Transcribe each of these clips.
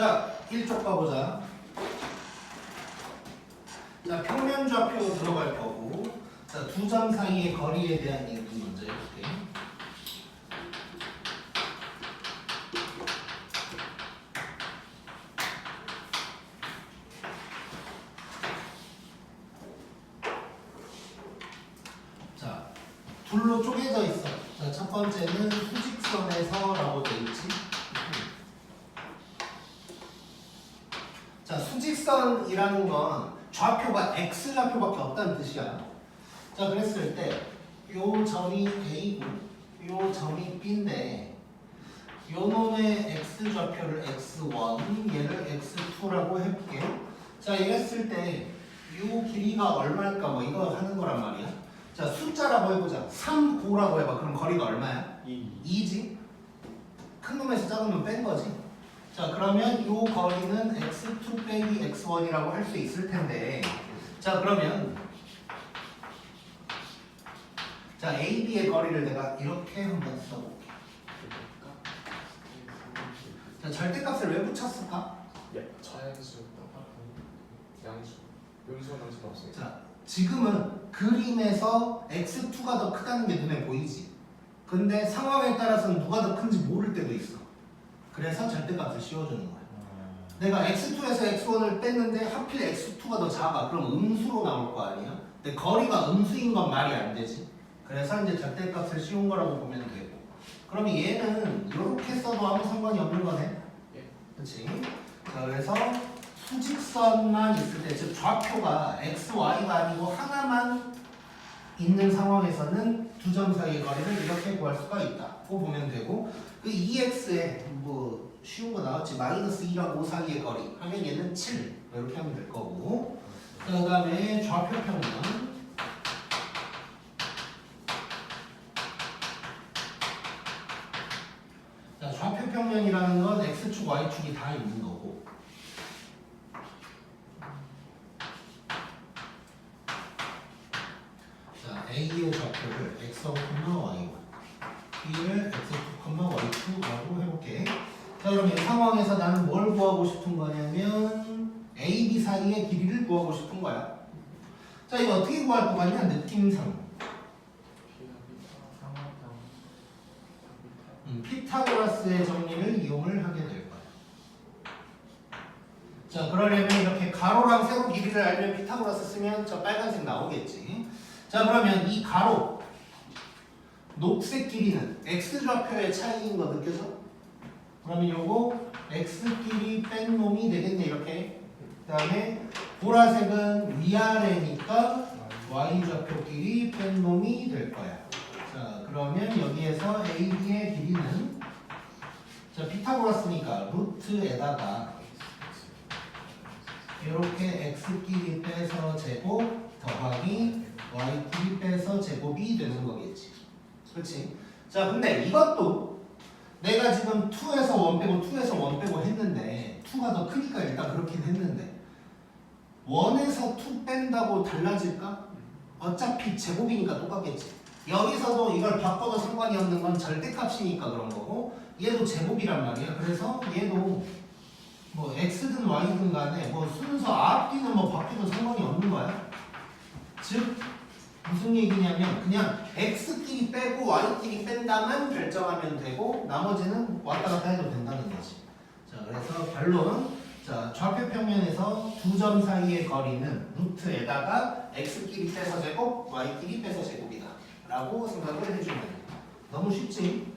자, 1쪽 가보자. 자, 평면 좌표 들어갈 거고, 자, 두 점 사이의 거리에 대한 얘기 먼저 해볼게. 자, 둘로 쪼개져 있어. 자, 첫 번째는 수직선에서라고 돼 있지. 자, 수직선이라는 건 좌표가 x 좌표밖에 없다는 뜻이야. 자, 그랬을 때 요 점이 A고 요 점이 B인데 요 놈의 x 좌표를 x1, 얘를 x2라고 해볼게. 자, 이랬을 때 요 길이가 얼마일까 뭐 이거 하는 거란 말이야. 자, 숫자라고 해보자. 3, 5라고 해봐. 그럼 거리가 얼마야? 2지? 큰 놈에서 작은 놈 뺀 거지. 자, 그러면 요 거리는 x2 빼기 x1이라고 할 수 있을 텐데, 자, 그러면 자, AB의 거리를 내가 이렇게 한번 써볼게. 자, 절대값을 왜 붙였을까? 자연수, 양수, 여기서 양수가 없어요. 자, 지금은 그림에서 x2가 더 크다는 게 눈에 보이지. 근데 상황에 따라서는 누가 더 큰지 모를 때도 있어. 그래서 절대값을 씌워주는 거야. 내가 x2에서 x1을 뺐는데 하필 x2가 더 작아. 그럼 음수로 나올 거 아니야? 근데 거리가 음수인 건 말이 안 되지. 그래서 이제 절대값을 씌운 거라고 보면 되고. 그러면 얘는 이렇게 써도 아무 상관이 없는 거네. 그렇지? 자, 그래서 수직선만 있을 때, 즉 좌표가 x, y가 아니고 하나만 있는 상황에서는 두 점 사이의 거리를 이렇게 구할 수가 있다. 고 보면 되고, 그 2x에 뭐 쉬운 거 나왔지. 마이너스 2랑 5 사이의 거리 하면 얘는 7 이렇게 하면 될 거고. 그 다음에 좌표 평면. 자, 좌표 평면이라는 건 x축, y축이 다 있는 거고. 자, a의 좌표를 x1, y1, b를 x2, y2라고 해볼게. 자, 그럼 이 상황에서 나는 뭘 구하고 싶은 거냐면 a, b 사이의 길이를 구하고 싶은 거야. 자, 이거 어떻게 구할 것 같냐? 느낌상. 피타고라스의 정리를 이용을 하게 될 거야. 자, 그러려면 이렇게 가로랑 세로 길이를 알면 피타고라스 쓰면 저 빨간색 나오겠지. 자, 그러면 이 가로 녹색 길이는 x좌표의 차이인 거 느껴져? 그러면 요거 x끼리 뺀 놈이 되겠네. 이렇게. 그 다음에 보라색은 위아래니까 y좌표끼리 뺀 놈이 될 거야. 자, 그러면 여기에서 AB의 길이는, 자, 피타고라스니까 루트에다가 이렇게 x끼리 빼서 제곱 더하기 y끼리 빼서 제곱이 되는 거겠지. 그렇지? 자, 근데 이것도 내가 지금 2에서 1 빼고 2에서 1 빼고 했는데 2가 더 크니까 일단 그렇긴 했는데 1에서 2 뺀다고 달라질까? 어차피 제곱이니까 똑같겠지. 여기서도 이걸 바꿔도 상관이 없는 건 절대값이니까 그런 거고, 얘도 제곱이란 말이야. 그래서 얘도 뭐 x든 y든 간에 뭐 순서 앞뒤는 뭐 바뀌어도 상관이 없는 거야. 즉 무슨 얘기냐면 그냥 x끼리 빼고 y끼리 뺀다만 결정하면 되고 나머지는 왔다 갔다 해도 된다는 거지. 자, 그래서 결론, 자, 좌표 평면에서 두 점 사이의 거리는 루트에다가 x끼리 빼서 제곱, y끼리 빼서 제곱이다 라고 생각을 해주면 돼. 너무 쉽지?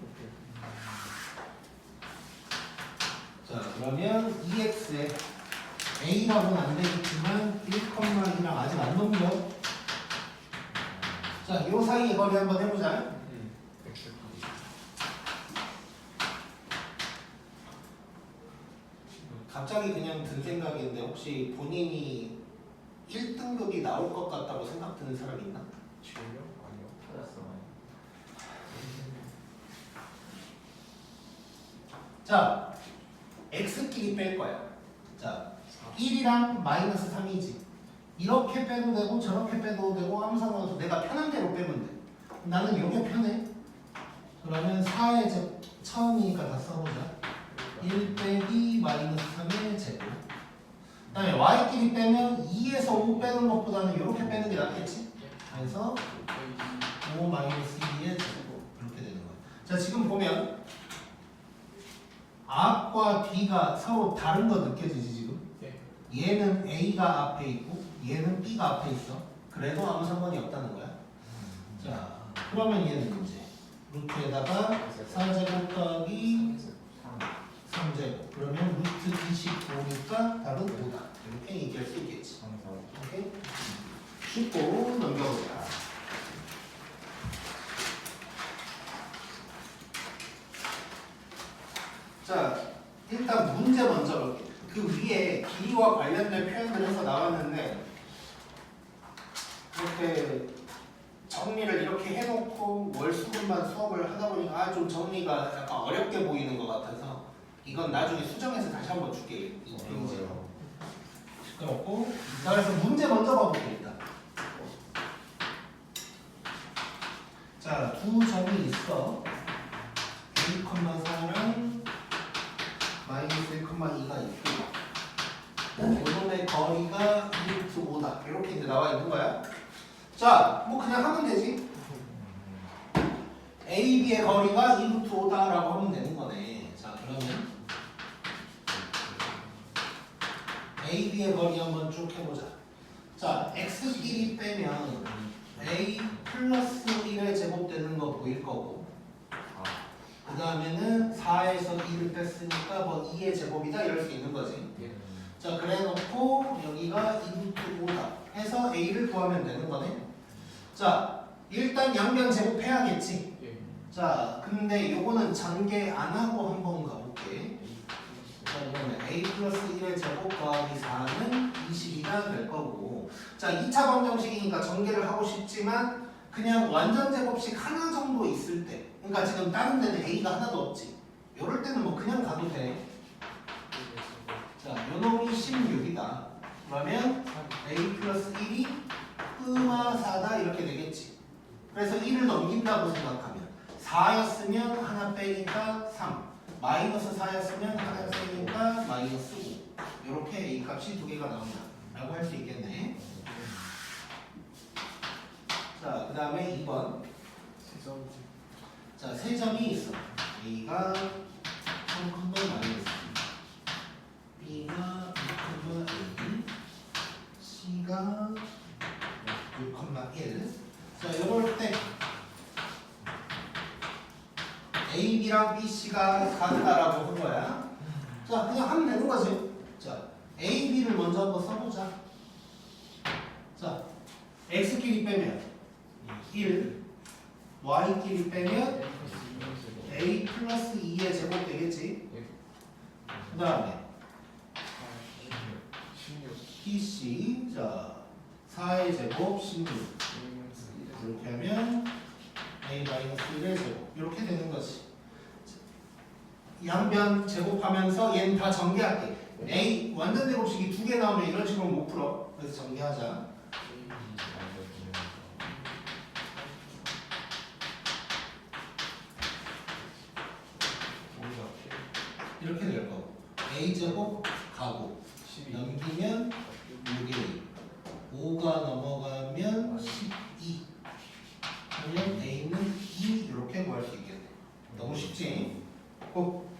자, 그러면 2x에 a라고는 안 되겠지만 1,2랑 아직 안 넘겨. 자, 요 사이의 거리 한번 해보자. 갑자기 그냥 든 생각인데 혹시 본인이 1등급이 나올 것 같다고 생각 드는 사람 있나? 지금요? 아니요. 찾았어. 자, x끼리 뺄 거야. 자, 1이랑 마이너스 3이지. 이렇게 빼도 되고 저렇게 빼도 되고 아무 상관없어. 내가 편한 대로 빼면 돼. 나는 이게 편해. 그러면 4의 제 처음이니까 다 써보자. 1 빼기 마이너스 3의 제곱. 그 다음에 y끼리 빼면 2에서 5 빼는 것보다는 이렇게 빼는 게 낫겠지? 그래서 5 마이너스 2의 제곱 이렇게 되는 거야. 자 지금 보면 앞과 뒤가 서로 다른 거 느껴지지 지금? 네. 얘는 A가 앞에 있고 얘는 B가 앞에 있어. 그래도 아무 상관이 없다는 거야. 자 그러면 얘는 이제 루트에다가 4제곱 더하기 3제곱 그러면 루트 25니까 답은 5다. 이렇게 얘기할 수 있겠지. 오케이? 쉽고 넘겨보자. 자, 일단 문제 먼저 볼게. 그 위에 길이와 관련된 표현들 해서 나왔는데 이렇게 정리를 이렇게 해놓고 월수금만 수업을 하다 보니까 좀 정리가 약간 어렵게 보이는 것 같아서 이건 나중에 수정해서 다시 한번 줄게. 이 페이지로. 시끄럽고. 자, 그래서 문제 먼저 봐볼게 일단. 자, 두 점이 있어. 1,4랑 마이너스 1,2가 있고 요놈의 거리가 2루트 5다. 이렇게 이제 나와 있는 거야. 자, 뭐 그냥 하면 되지. A, B의 거리가 2루트 5다라고 하면 되는 거네. 자, 그러면 A, B의 거리 한번 쭉 해보자. 자, X끼리 빼면 A 플러스 1의 제곱 되는 거 보일 거고 그 다음에는 4에서 2를 뺐으니까 뭐 2의 제곱이다 이럴 수 있는 거지. 자, 그래 놓고 여기가 2루트 5다 해서 A를 구하면 되는 거네. 자, 일단 양변 제곱해야겠지. 자, 근데 요거는 전개 안 하고 한번 가볼게. 자, 이거는 A 플러스 1의 제곱 더하기 4는 22가 될 거고 자, 2차 방정식이니까 전개를 하고 싶지만 그냥 완전 제곱식 하나 정도 있을 때 그러니까 지금 다른 데는 A가 하나도 없지. 요럴 때는 뭐 그냥 가도 돼. 자, 요놈이 16이다. 그러면 A 플러스 1이 끄마 4다 이렇게 되겠지. 그래서 1을 넘긴다고 생각하면 4였으면 하나 빼니까 3 마이너스 4였으면 하나 빼니까 마이너스 5 이렇게 A 값이 두 개가 나온다 라고 할 수 있겠네. 자, 그 다음에 2번 자, 세 점이 있어. A가 3큰 마이너스 B가 6큰 A C가 6,1 자, 이럴 때 A, B랑 B, C가 같다라고 한 거야. 자, 그냥 하면 되는 거지. 자, A, B를 먼저 한번 써보자. 자, X끼리 빼면 1, Y끼리 빼면 A 플러스 2의 제곱 되겠지. 그 다음에 PC, 자, 4의 제곱 16 이렇게 하면 A 마이너스 1의 제곱 이렇게 되는 거지. 양변 제곱하면서 얘는 다 전개할게. A 완전 제곱식이 두 개 나오면 이런 식으로 못 풀어. 그래서 전개하자. 이렇게 될 거고 A 제곱 가고 넘기면 6에 5가 넘어가면 12 그러면 A는 2 이렇게 구할 수 있겠네. 너무 쉽지? 꼭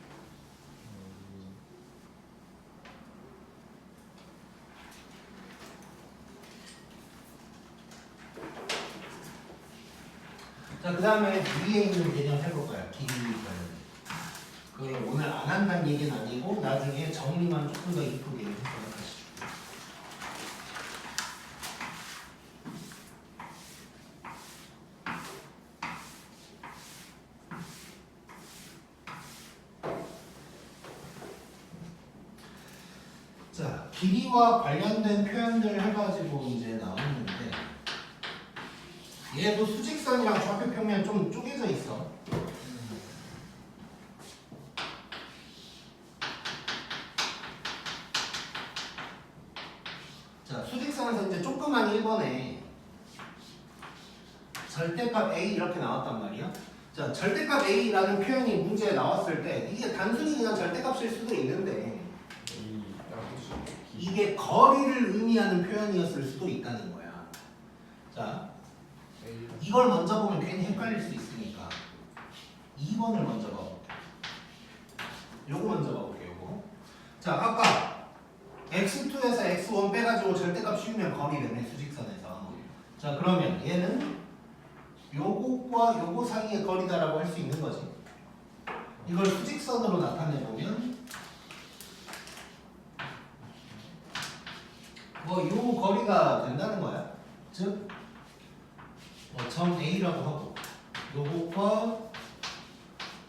자, 그 다음에 위에 있는 개념 해볼 거야. 길이 관련. 그걸 오늘 안 한다는 얘기는 아니고 나중에 정리만 조금 더 이쁘게 생각하시죠. 자, 길이와 관련된 표현들 해가지고 이제 나왔는데 얘도 수직선이랑 좌표평면 좀 쪼개져 있어. 자, 수직선에서 이제 조그만 1번에 절대값 A 이렇게 나왔단 말이야. 자, 절대값 A라는 표현이 문제에 나왔을 때 이게 단순히 그냥 절대값일 수도 있는데 이게 거리를 의미하는 표현이었을 수도 있다는 거야. 자, 이걸 먼저 보면 괜히 헷갈릴 수 있으니까 2번을 먼저 봐볼게. 요거 먼저 봐볼게. 요거. 자, 아까 x2에서 x1 빼가지고 절대값 씌우면 거리라며 수직선에서. 자, 그러면 얘는 요거과 요거 사이의 거리다라고 할 수 있는 거지. 이걸 수직선으로 나타내보면 뭐 요 거리가 된다는 거야. 즉 점 A라고 하고 요것과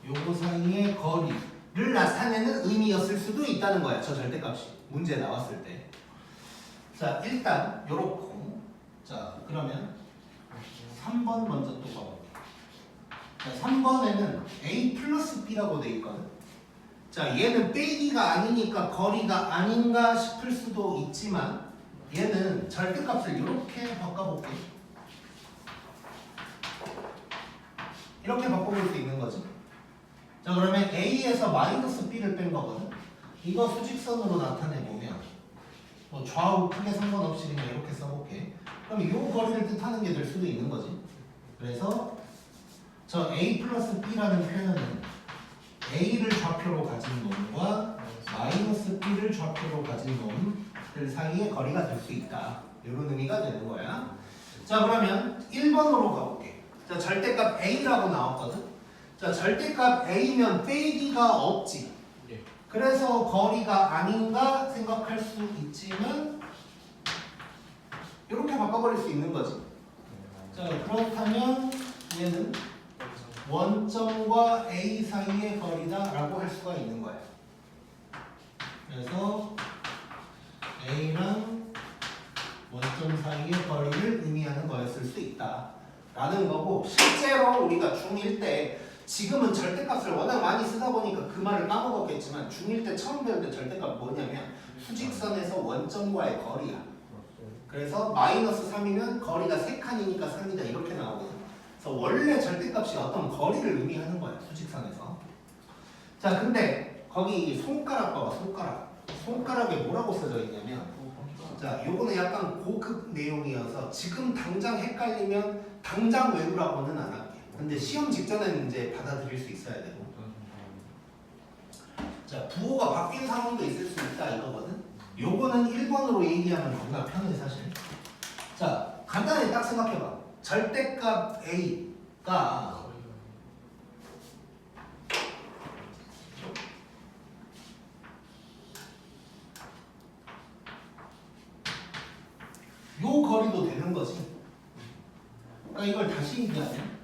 요거 사이의 거리를 나타내는 의미였을 수도 있다는 거야. 저 절대값이 문제에 나왔을 때. 자, 일단 요렇고. 자, 그러면 3번 먼저 또 봐볼게요. 자, 3번에는 A 플러스 B라고 돼 있거든. 자, 얘는 빼기가 아니니까 거리가 아닌가 싶을 수도 있지만 얘는 절대값을 이렇게 바꿔볼게. 이렇게 바꿔볼 수 있는 거지. 자, 그러면 A에서 마이너스 B를 뺀 거거든. 이거 수직선으로 나타내보면 뭐 좌우 크게 상관없이 그냥 이렇게 써볼게. 그럼 이 거리를 뜻하는 게 될 수도 있는 거지. 그래서 저 A 플러스 B라는 표현은 A를 좌표로 가진 놈과 마이너스 B를 좌표로 가진 놈들 사이의 거리가 될 수 있다. 이런 의미가 되는 거야. 자, 그러면 1번으로 가볼게. 자, 절대값 A라고 나왔거든. 자, 절대값 A면 빼기가 없지. 그래서 거리가 아닌가 생각할 수 있지만 이렇게 바꿔버릴 수 있는 거지. 자, 그렇다면 얘는 원점과 A 사이의 거리다라고 할 수가 있는 거야. 그래서 A랑 원점 사이의 거리를 의미하는 거였을 수 있다라는 거고, 실제로 우리가 중1 때 지금은 절대값을 워낙 많이 쓰다 보니까 그 말을 까먹었겠지만 중1 때 처음 배울 때 절대값 뭐냐면 수직선에서 원점과의 거리야. 그래서 마이너스 3이면 거리가 3칸이니까 3이다 이렇게 나오거든. 그래서 원래 절대값이 어떤 거리를 의미하는 거야, 수직선에서. 자, 근데 거기 손가락 봐봐, 손가락. 손가락에 뭐라고 써져 있냐면, 자, 요거는 약간 고급 내용이어서 지금 당장 헷갈리면 당장 외우라고는 안 할게. 근데 시험 직전에는 이제 받아들일 수 있어야 되고. 자, 부호가 바뀐 상황도 있을 수 있다 이거거든. 요거는 1번으로 얘기하면 겁나 편해 사실. 자, 간단히 딱 생각해봐. 절대값 A가 요 거리도 되는 거지. 그러니까 이걸 다시 얘기하면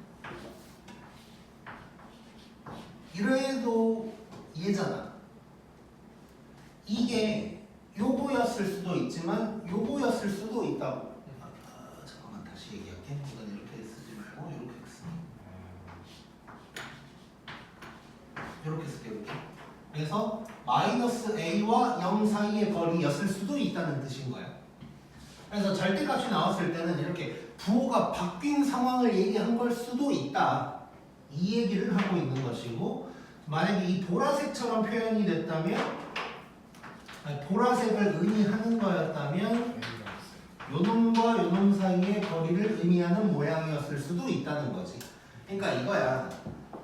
이래도 얘잖아. 이게 요거였을 수도 있지만 요거였을 수도 있다고. 잠깐만 다시 얘기할게. 이건 이렇게 쓰지 말고 이렇게 쓰. 이렇게 쓸게. 이렇게. 그래서 마이너스 A와 0 사이의 거리였을 수도 있다는 뜻인 거야. 그래서 절대값이 나왔을 때는 이렇게 부호가 바뀐 상황을 얘기한 걸 수도 있다. 이 얘기를 하고 있는 것이고, 만약에 이 보라색처럼 표현이 됐다면, 보라색을 의미하는 거였다면 요놈과 요놈 사이의 거리를 의미하는 모양이었을 수도 있다는 거지. 그러니까 이거야.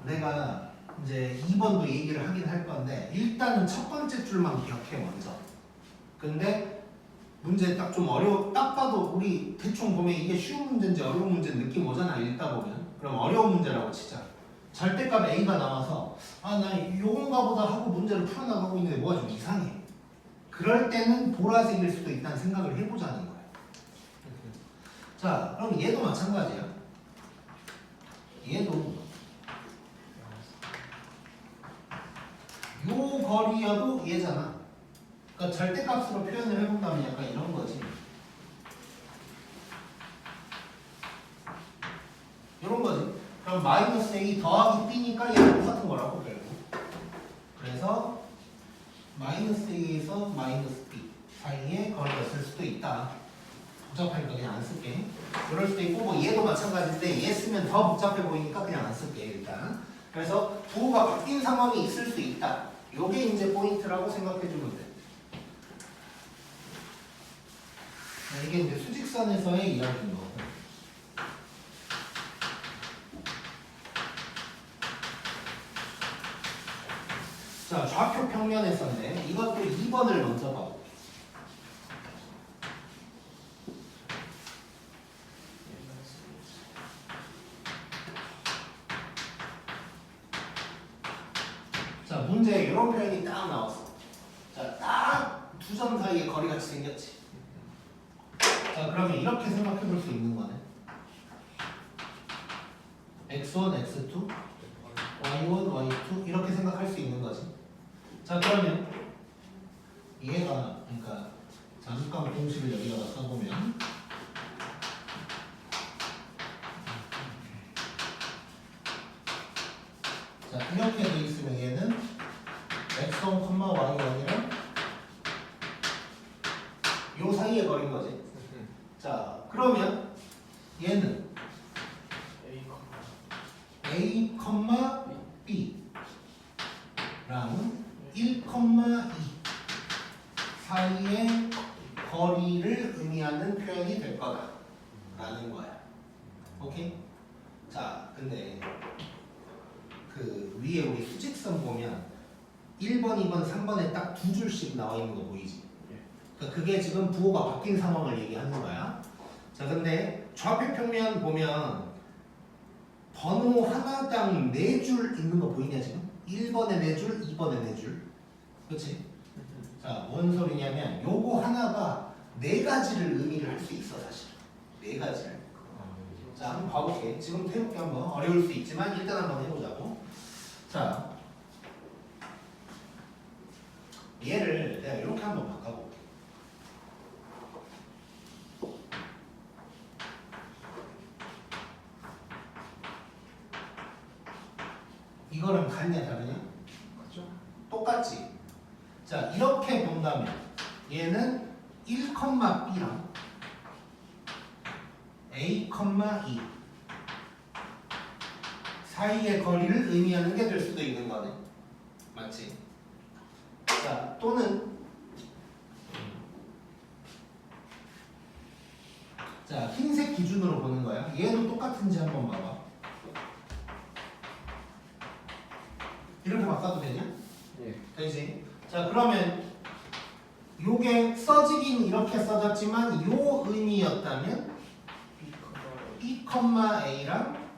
내가 이제 2번도 얘기를 하긴 할 건데 일단은 첫 번째 줄만 기억해 먼저. 근데 문제 딱 좀 딱 봐도 우리 대충 보면 이게 쉬운 문제인지 어려운 문제인지 느낌 오잖아, 읽다 보면. 그럼 어려운 문제라고 치자. 절대값 A가 나와서 나 요건가 보다 하고 문제를 풀어나가고 있는데 뭐가 좀 이상해. 그럴 때는 보라색일 수도 있다는 생각을 해보자는 거야. 자, 그럼 얘도 마찬가지야. 얘도 요 거리여도 얘잖아. 그러니까 절대값으로 표현을 해본다면 약간 이런 거지. 이런 거지. 그럼 마이너스 A 더하기 B니까 얘랑 똑같은 거라고 결국. 그래서 마이너스 A에서 마이너스 B 사이의 거리였을 수도 있다. 복잡하니까 그냥 안 쓸게. 그럴 수도 있고 뭐 얘도 마찬가지인데 얘 쓰면 더 복잡해 보이니까 그냥 안 쓸게 일단. 그래서 부호가 바뀐 상황이 있을 수 있다. 요게 이제 포인트라고 생각해 주면 돼. 이게 이제 수직선에서의 이야기인 거고. 자, 좌표 평면에서인데 이것도 2번을 먼저 봐. 자, 문제에 이런 표현이 딱 나왔어. 자, 딱 두 점 사이에 거리같이 생겼지. 자, 그러면 이렇게 생각해 볼 수 있는 거네. x1, x2, y1, y2 이렇게 생각할 수 있는 거지. 자, 그러면 얘가 그러니까 잠깐 공식을 여기다가 써보면 자, 이렇게 돼 있으면 얘는 x1, y1이랑 요 사이에 거리인 거지. 자, 그러면 얘는 A, B랑 1, 2 사이의 거리를 의미하는 표현이 될 거다 라는 거야. 오케이? 자, 근데 그 위에 우리 수직선 보면 1번, 2번, 3번에 딱 두 줄씩 나와 있는 거 보이지? 그러니까 그게 지금 부호가 바뀐 상황을 얘기하는 거야. 자, 근데 좌표 평면 보면 번호 하나당 4줄 있는 거 보이냐 지금? 1번에 4줄, 2번에 4줄. 그렇지? 자, 뭔 소리냐면 요거 하나가 4가지를 의미를 할 수 있어 사실. 4가지를. 자, 한번 봐볼게. 지금 해볼게 한번. 어려울 수 있지만 일단 한번 해보자고. 자, 얘를 내가 이렇게 한번 바꿔볼게. 이거랑 같냐 다르냐? 그죠? 똑같지? 자, 이렇게 본다면 얘는 1, B랑 A, 2 사이의 거리를 의미하는 게 될 수도 있는 거네. 맞지? 자, 또는 자, 흰색 기준으로 보는 거야. 얘도 똑같은지 한번 봐봐. 이렇게 바꿔도 되냐? 예. 되지? 자, 그러면 요게 써지긴 이렇게 써졌지만 요 의미였다면 B, A랑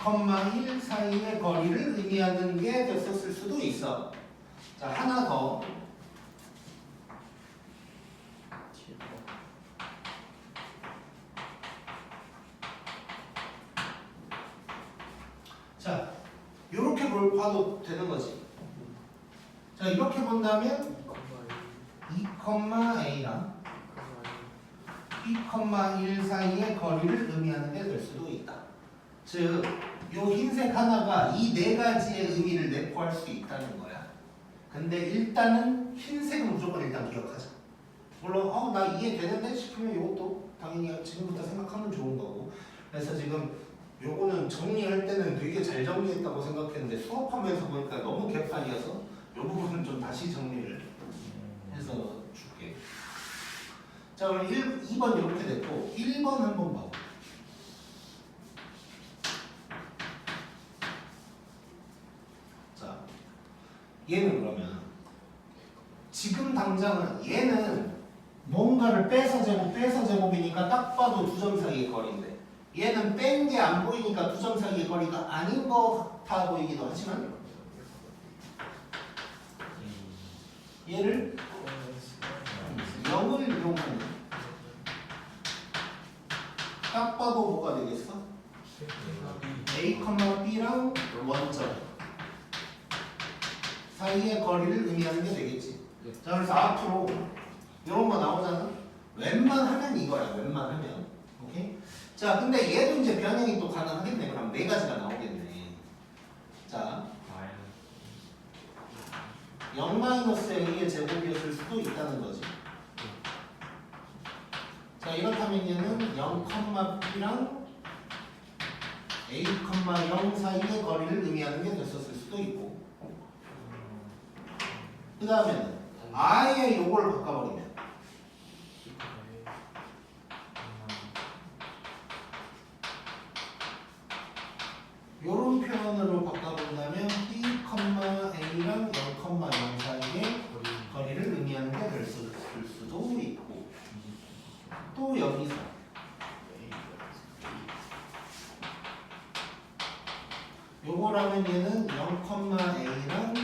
2,1 사이의 거리를 의미하는 게 됐었을 수도 있어. 자, 하나 더. 자, 요렇게 봐도 되는 거지. 자, 이렇게 본다면 2,A랑 B,1 사이의 거리를 의미하는 게 될 수도 있다. 즉, 요 흰색 하나가 이 4가지의 의미를 내포할 수 있다는 거야. 근데 일단은 흰색은 무조건 일단 기억하자. 물론 나 이해되는데 싶으면 이것도 당연히 지금부터 생각하면 좋은 거고. 그래서 지금 요거는 정리할 때는 되게 잘 정리했다고 생각했는데 수업하면서 보니까 너무 개판이어서 이 부분은 좀 다시 정리를 해서 줄게. 자, 그럼 2번 이렇게 됐고 1번 한번 봐. 자, 얘는 그러면 지금 당장은 얘는 뭔가를 빼서 제곱이니까 딱 봐도 두 점 사이의 거리인데 얘는 뺀 게 안 보이니까 두 점 사이의 거리가 아닌 것 같아 보이기도 하지만 얘를 0을 이용하면 딱 봐도 뭐가 되겠어? A, B랑 원점 사이의 거리를 의미하는 게 되겠지. 자, 그래서 앞으로 이런 거 나오잖아. 웬만하면 이거야. 웬만하면. 오케이? 자, 근데 얘도 이제 변형이 또 가능하겠네. 그럼 4가지가 나오겠네. 자, 0-A의 제곱이었을 수도 있다는 거지. 자, 이렇다면 얘는 0,b랑 a, 0 사이의 거리를 의미하는 게 됐었을 수도 있고, 그 다음에는 아예 요걸 바꿔버리면 요런 표현으로 바꿔본다면 b, a랑 0,0 사이의 거리를 의미하는 게 될 수도 있고, 또 여기서 요거라면 얘는 0,a랑 b,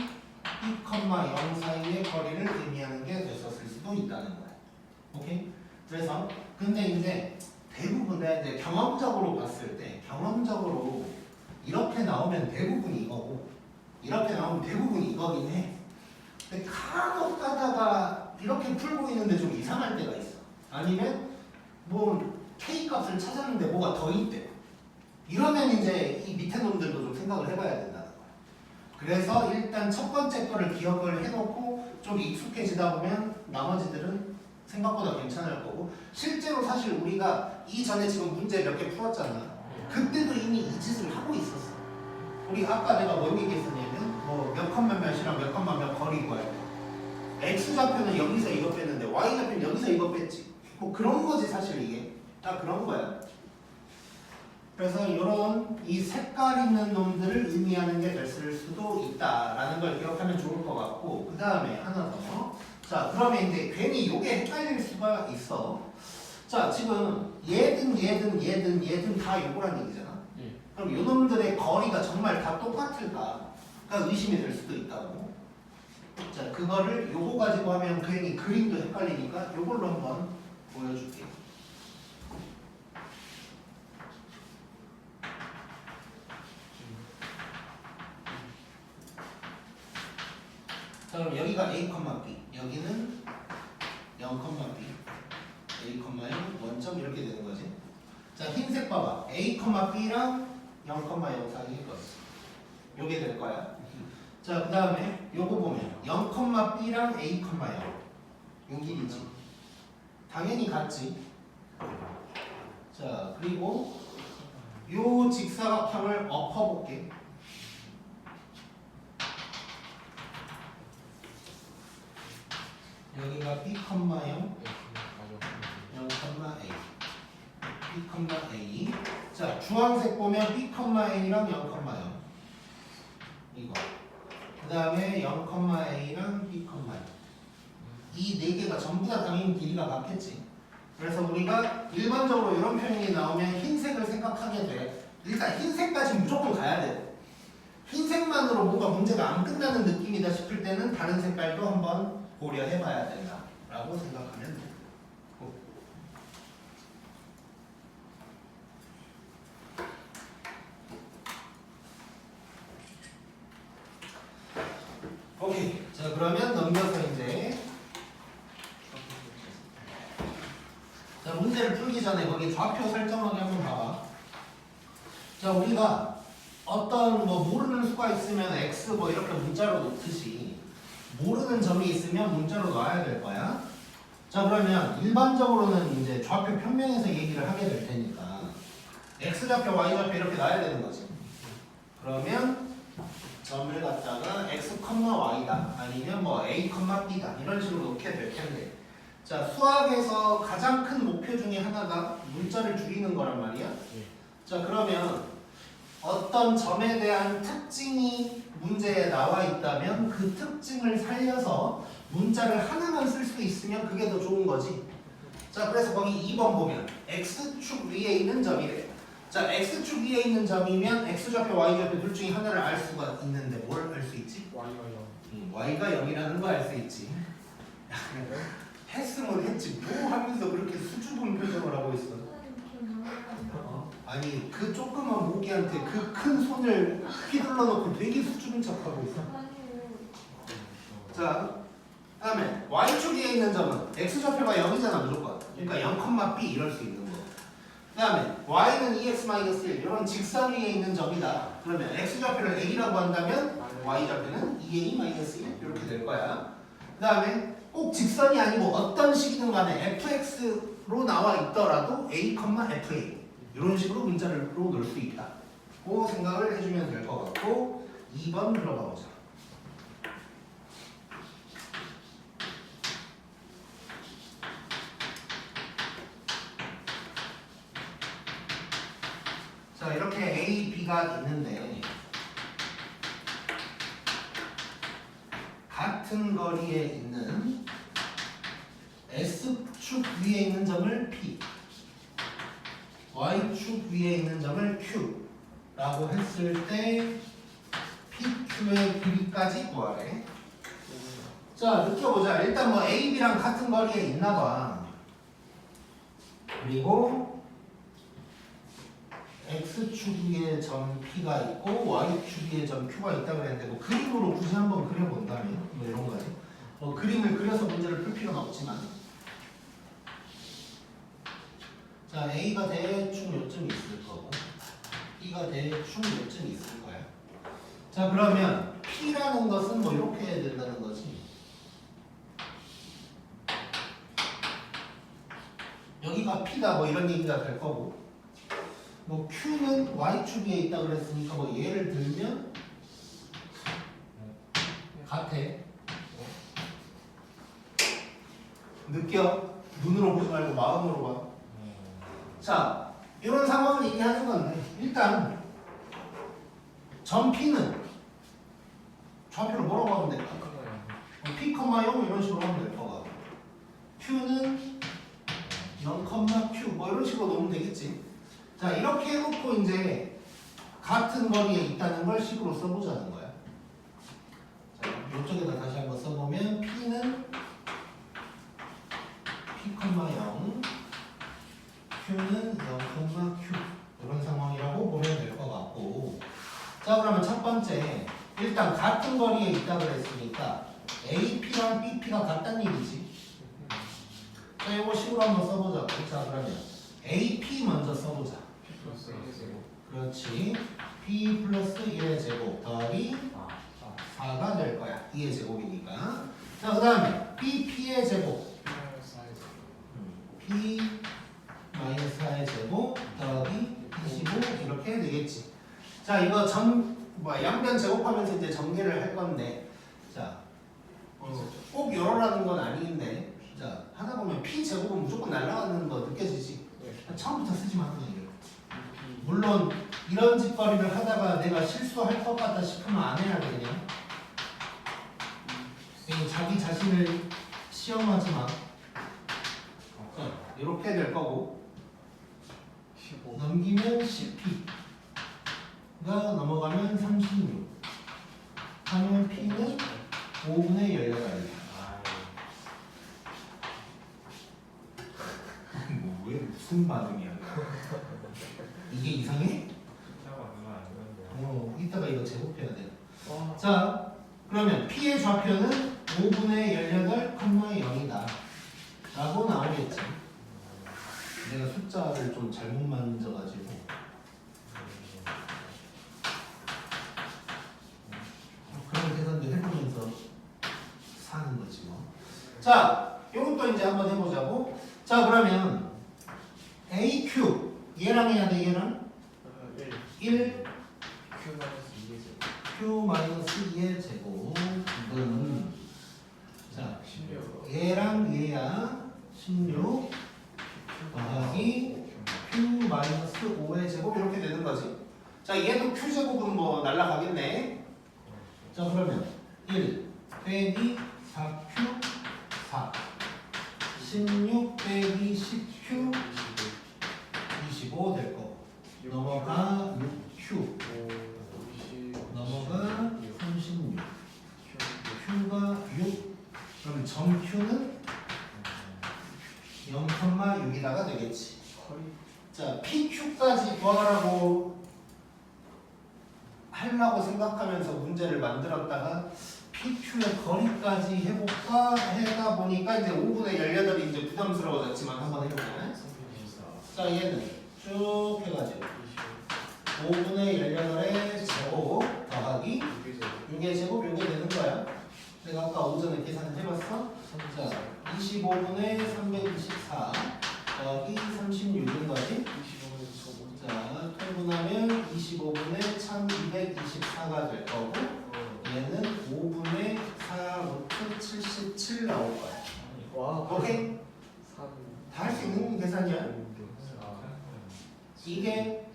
0 사이의 거리를 의미하는 게 됐었을 수도 있다는 거야. 오케이? 그래서 근데 이제 대부분 내가 이제 경험적으로 봤을 때 경험적으로 이렇게 나오면 대부분 이거고 이렇게 나오면 대부분 이거긴 해. 근데 간혹 가다가 이렇게 풀고 있는데 좀 이상할 때가 있어. 아니면 뭐 K 값을 찾았는데 뭐가 더 있대. 이러면 이제 이 밑에 놈들도 좀 생각을 해봐야 된다는 거야. 그래서 일단 첫 번째 거를 기억을 해놓고 좀 익숙해지다 보면 나머지들은 생각보다 괜찮을 거고, 실제로 사실 우리가 이전에 지금 문제 몇 개 풀었잖아. 그때도 이미 이 짓을 하고 있었어. 우리 아까 내가 뭘 얘기했었냐면 몇 컴마 몇이랑 몇 컴마 몇 거리 구할 때 X좌표는 여기서 이거 뺐는데 Y좌표는 여기서 이거 뺐지. 뭐 그런 거지 사실 이게. 다 그런 거야. 그래서 이런 이 색깔 있는 놈들을 의미하는 게 됐을 수도 있다라는 걸 기억하면 좋을 것 같고, 그 다음에 하나 더. 자, 그러면 이제 괜히 이게 헷갈릴 수가 있어. 자, 지금 얘든 다 요거란 얘기잖아. 그럼 요 놈들의 거리가 정말 다 똑같을까가 의심이 될 수도 있다고. 자, 그거를 요거 가지고 하면 괜히 그림도 헷갈리니까 요걸로 한번 보여줄게요. 자, 그럼 여기가 A, B, 여기는 0,B, A, 0 원점 이렇게 되는 거지. 자, 흰색 봐봐. A, B랑 0,0 사이의 거리. 요게 될 거야. 자, 그 다음에 요거 보면 0,B랑 A, 0. 요 길이지. 당연히 같지. 자, 그리고 요 직사각형을 엎어볼게. 여기가 B, 0, 0,A. B, A. 자, 주황색 보면 B, A랑 0,0. 이거. 그 다음에 0,A랑 B, 0. 이 네 개가 전부 다 당연히 길이가 같겠지. 그래서 우리가 일반적으로 이런 표현이 나오면 흰색을 생각하게 돼. 일단 흰색까지 무조건 가야 돼. 흰색만으로 뭔가 문제가 안 끝나는 느낌이다 싶을 때는 다른 색깔도 한번 고려해봐야 된다라고 생각하면 돼. 오케이. 자, 그러면 넘겨서 이제 자, 문제를 풀기 전에 거기 좌표 설정하기 한번 봐봐. 자, 우리가 어떤 모르는 수가 있으면 x 이렇게 문자로 놓듯이 모르는 점이 있으면 문자로 놔야 될 거야. 자, 그러면 일반적으로는 이제 좌표 평면에서 얘기를 하게 될 테니까 x좌표, y좌표 이렇게 놔야 되는 거지. 그러면 점을 갖다가 x, y다 아니면 a, b다 이런 식으로 놓게 될 텐데, 자, 수학에서 가장 큰 목표 중에 하나가 문자를 줄이는 거란 말이야. 자, 그러면 어떤 점에 대한 특징이 문제에 나와 있다면 그 특징을 살려서 문자를 하나만 쓸 수 있으면 그게 더 좋은 거지. 자, 그래서 거기 2번 보면 x축 위에 있는 점이래. 자, x축 위에 있는 점이면 x좌표, y좌표 둘 중에 하나를 알 수가 있는데 뭘 알 수 있지? y가 0이라는 거 알 수 있지. 했으면 했지 뭐 하면서 그렇게 수줍은 표정을 하고 있어. 아니, 그 조그만 모기한테 그 큰 손을 휘둘러 놓고 되게 수줍은 척하고 있어. 자, 그다음에 y축에 있는 점은 x좌표가 0이잖아 무조건. 그러니까 0,b 이럴 수 있는 거. 그다음에 y는 2x-1 이런 직선 위에 있는 점이다. 그러면 x좌표를 a라고 한다면 y좌표는 2a-1 이렇게 될 거야. 그다음에 꼭 직선이 아니고 어떤 식이든 간에 fx F로 나와 있더라도 A, FA 이런 식으로 문자를 넣을 수 있다. 그 생각을 해주면 될 것 같고 2번 들어가 보자. 자, 이렇게 A, B가 있는데 같은 거리에 있는 S축 위에 있는 점을 P, Y축 위에 있는 점을 Q 라고 했을 때 PQ의 길이까지 구하래. 자, 느껴보자. 일단 뭐 A, B랑 같은 거리에 있나봐. 그리고 X축 위에 점 P가 있고 Y축 위에 점 Q가 있다 그랬는데 뭐 그림으로 굳이 한번 그려본다면 뭐 이런 거예요. 그림을 그려서 문제를 풀 필요는 없지만 자, A가 대충 요쯤 있을 거고 B가 대충 요쯤 있을 거야. 자, 그러면 P라는 것은 뭐 이렇게 해야 된다는 거지. 여기가 P다 뭐 이런 얘기가 될 거고 뭐 Q는 Y축 위에 있다 그랬으니까 뭐 예를 들면 같아. 느껴? 눈으로 보지 말고 마음으로 봐. 자, 이런 상황을 얘기하는 건데 일단 점 P는 좌표를 뭐라고 하면 될까? P, 0 이런 식으로 하면 될 거고 Q는 0, Q 뭐 이런 식으로 놓으면 되겠지. 자, 이렇게 해놓고 이제 같은 거리에 있다는 걸 식으로 써보자는 거야. 자, 이쪽에다 다시 한번 써보면 P는 P, 0 Q는 0, Q 이런 상황이라고 보면 될 것 같고 자, 그러면 첫 번째 일단 같은 거리에 있다 그랬으니까 AP랑 BP가 같다는 얘기지. 자, 이거 식으로 한번 써보자고. 자, 그러면 AP 먼저 써보자. 그렇지. P 플러스 1의 제곱 더하기 4가 될 거야. 2의 제곱이니까. 자, 그 다음에 BP의 제곱 P 마이너스 4의 제곱 더하기 25 이렇게 되겠지. 자, 이거 양변 제곱하면서 이제 전개를 할 건데 자, 꼭 이러라는 건 아닌데 자, 하다 보면 P 제곱은 무조건 날아가는 거 느껴지지? 처음부터 쓰지 마. 물론 이런 짓거리를 하다가 내가 실수할 것 같다 싶으면 안 해야 돼. 그냥 자기 자신을 시험하지 마. 이렇게 될 거고 15 넘기면 10P가 넘어가면 36 하면 P는 5분의 18이야. 왜 무슨 반응이야? 이게 이상해? 이따가 이거 제곱해야 돼. 자, 그러면 P의 좌표는 5분의 18, 0이다 라고 나오겠지. 내가 숫자를 좀 잘못 만져가지고 그런 계산도 해보면서 사는 거지 뭐. 자, 이것도 이제 한번 해보자고. 자, 그러면 AQ 얘랑 해야 돼. 얘랑 1 Q-2의 제곱 이거는 자, 얘랑 얘야 16 더하기 Q-5의 제곱 이렇게 되는 거지. 자, 얘도 Q제곱은 뭐 날라가겠네. 자, 그러면 1 빼기 4Q 4 16 빼기 10Q 25 될 거고 넘어가 6Q 넘어가 36 Q가 6 그럼 점 Q는 0,6이다가 되겠지. 자, PQ까지 구하라고 하려고 생각하면서 문제를 만들었다가 PQ의 거리까지 해볼까 해다 보니까 이제 5분의 18이 이제 부담스러워졌지만 한번 해볼까요? 자, 얘는 쭉 해가지고 5분의 18의 제곱 더하기 6의 제곱 요게 되는 거야. 내가 아까 오전에 계산을 해봤어. 자, 25분의 324 더하기 36인 거지? 25분의 저번. 자, 통분하면 25분의 1224가 될 거고 얘는 5분의 4 루트 77 나올 거야. 와. 오케이? 3. 다 할 수 있는 계산이야. 이게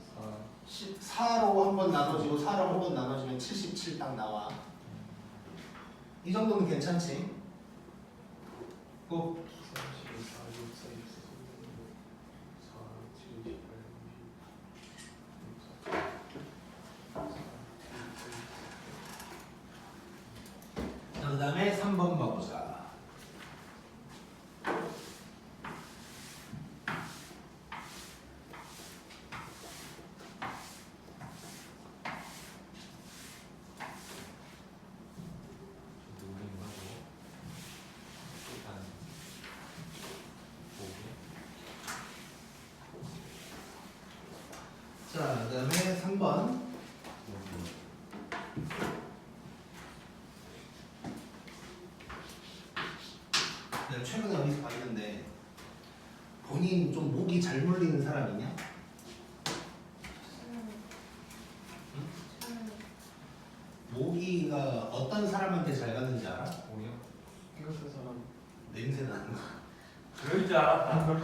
4로 한번 나눠지고 4로 한번 나눠지면 77 딱 나와. 이 정도는 괜찮지? 꼭 34, 6, 4, 6, 4, 7, 28, 자, 그 다음에 3번 봐보자. 자, 그 다음에 3번. 내가 최근에 어디서 봤는데 본인 좀 목이 잘 물리는 사람 있냐? 모기가 어떤 사람한테 잘 가는지 알아? 이거 쓴 사람. 냄새 나는 거. 그럴 줄 알았다.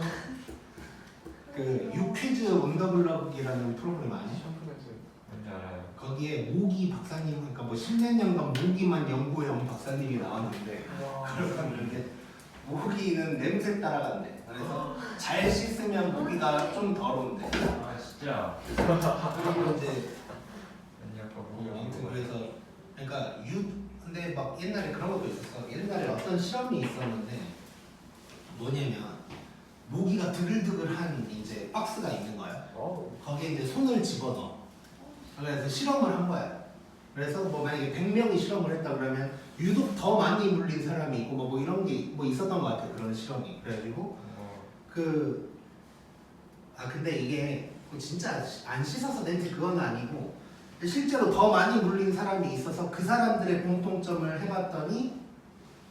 그 유퀴즈 언더블럭이라는 프로그램 아니? 샴푸냄새. 뭔지 알아요. 거기에 모기 박사님, 그러니까 뭐 10몇 년간 모기만 연구해온 박사님이 나왔는데 그러는데 모기는 냄새 따라간대. 그래서 잘 씻으면 모기가 좀 덜 온대. 아 진짜. 그리고 이제 왠지 아까 아무튼 뭐야? 그래서 그러니까 근데 막 옛날에 그런 것도 있었어. 옛날에 어떤 실험이 있었는데 뭐냐면 모기가 드글드글한 이제 박스가 있는 거야. 거기에 이제 손을 집어넣어. 그래서 실험을 한 거야. 그래서 뭐 만약에 100명이 실험을 했다 그러면 유독 더 많이 물린 사람이 있고 뭐 이런 게 뭐 있었던 것 같아. 그런 실험이. 그래가지고 근데 이게 진짜 안 씻어서 냄새 그건 아니고 실제로 더 많이 물린 사람이 있어서 그 사람들의 공통점을 해봤더니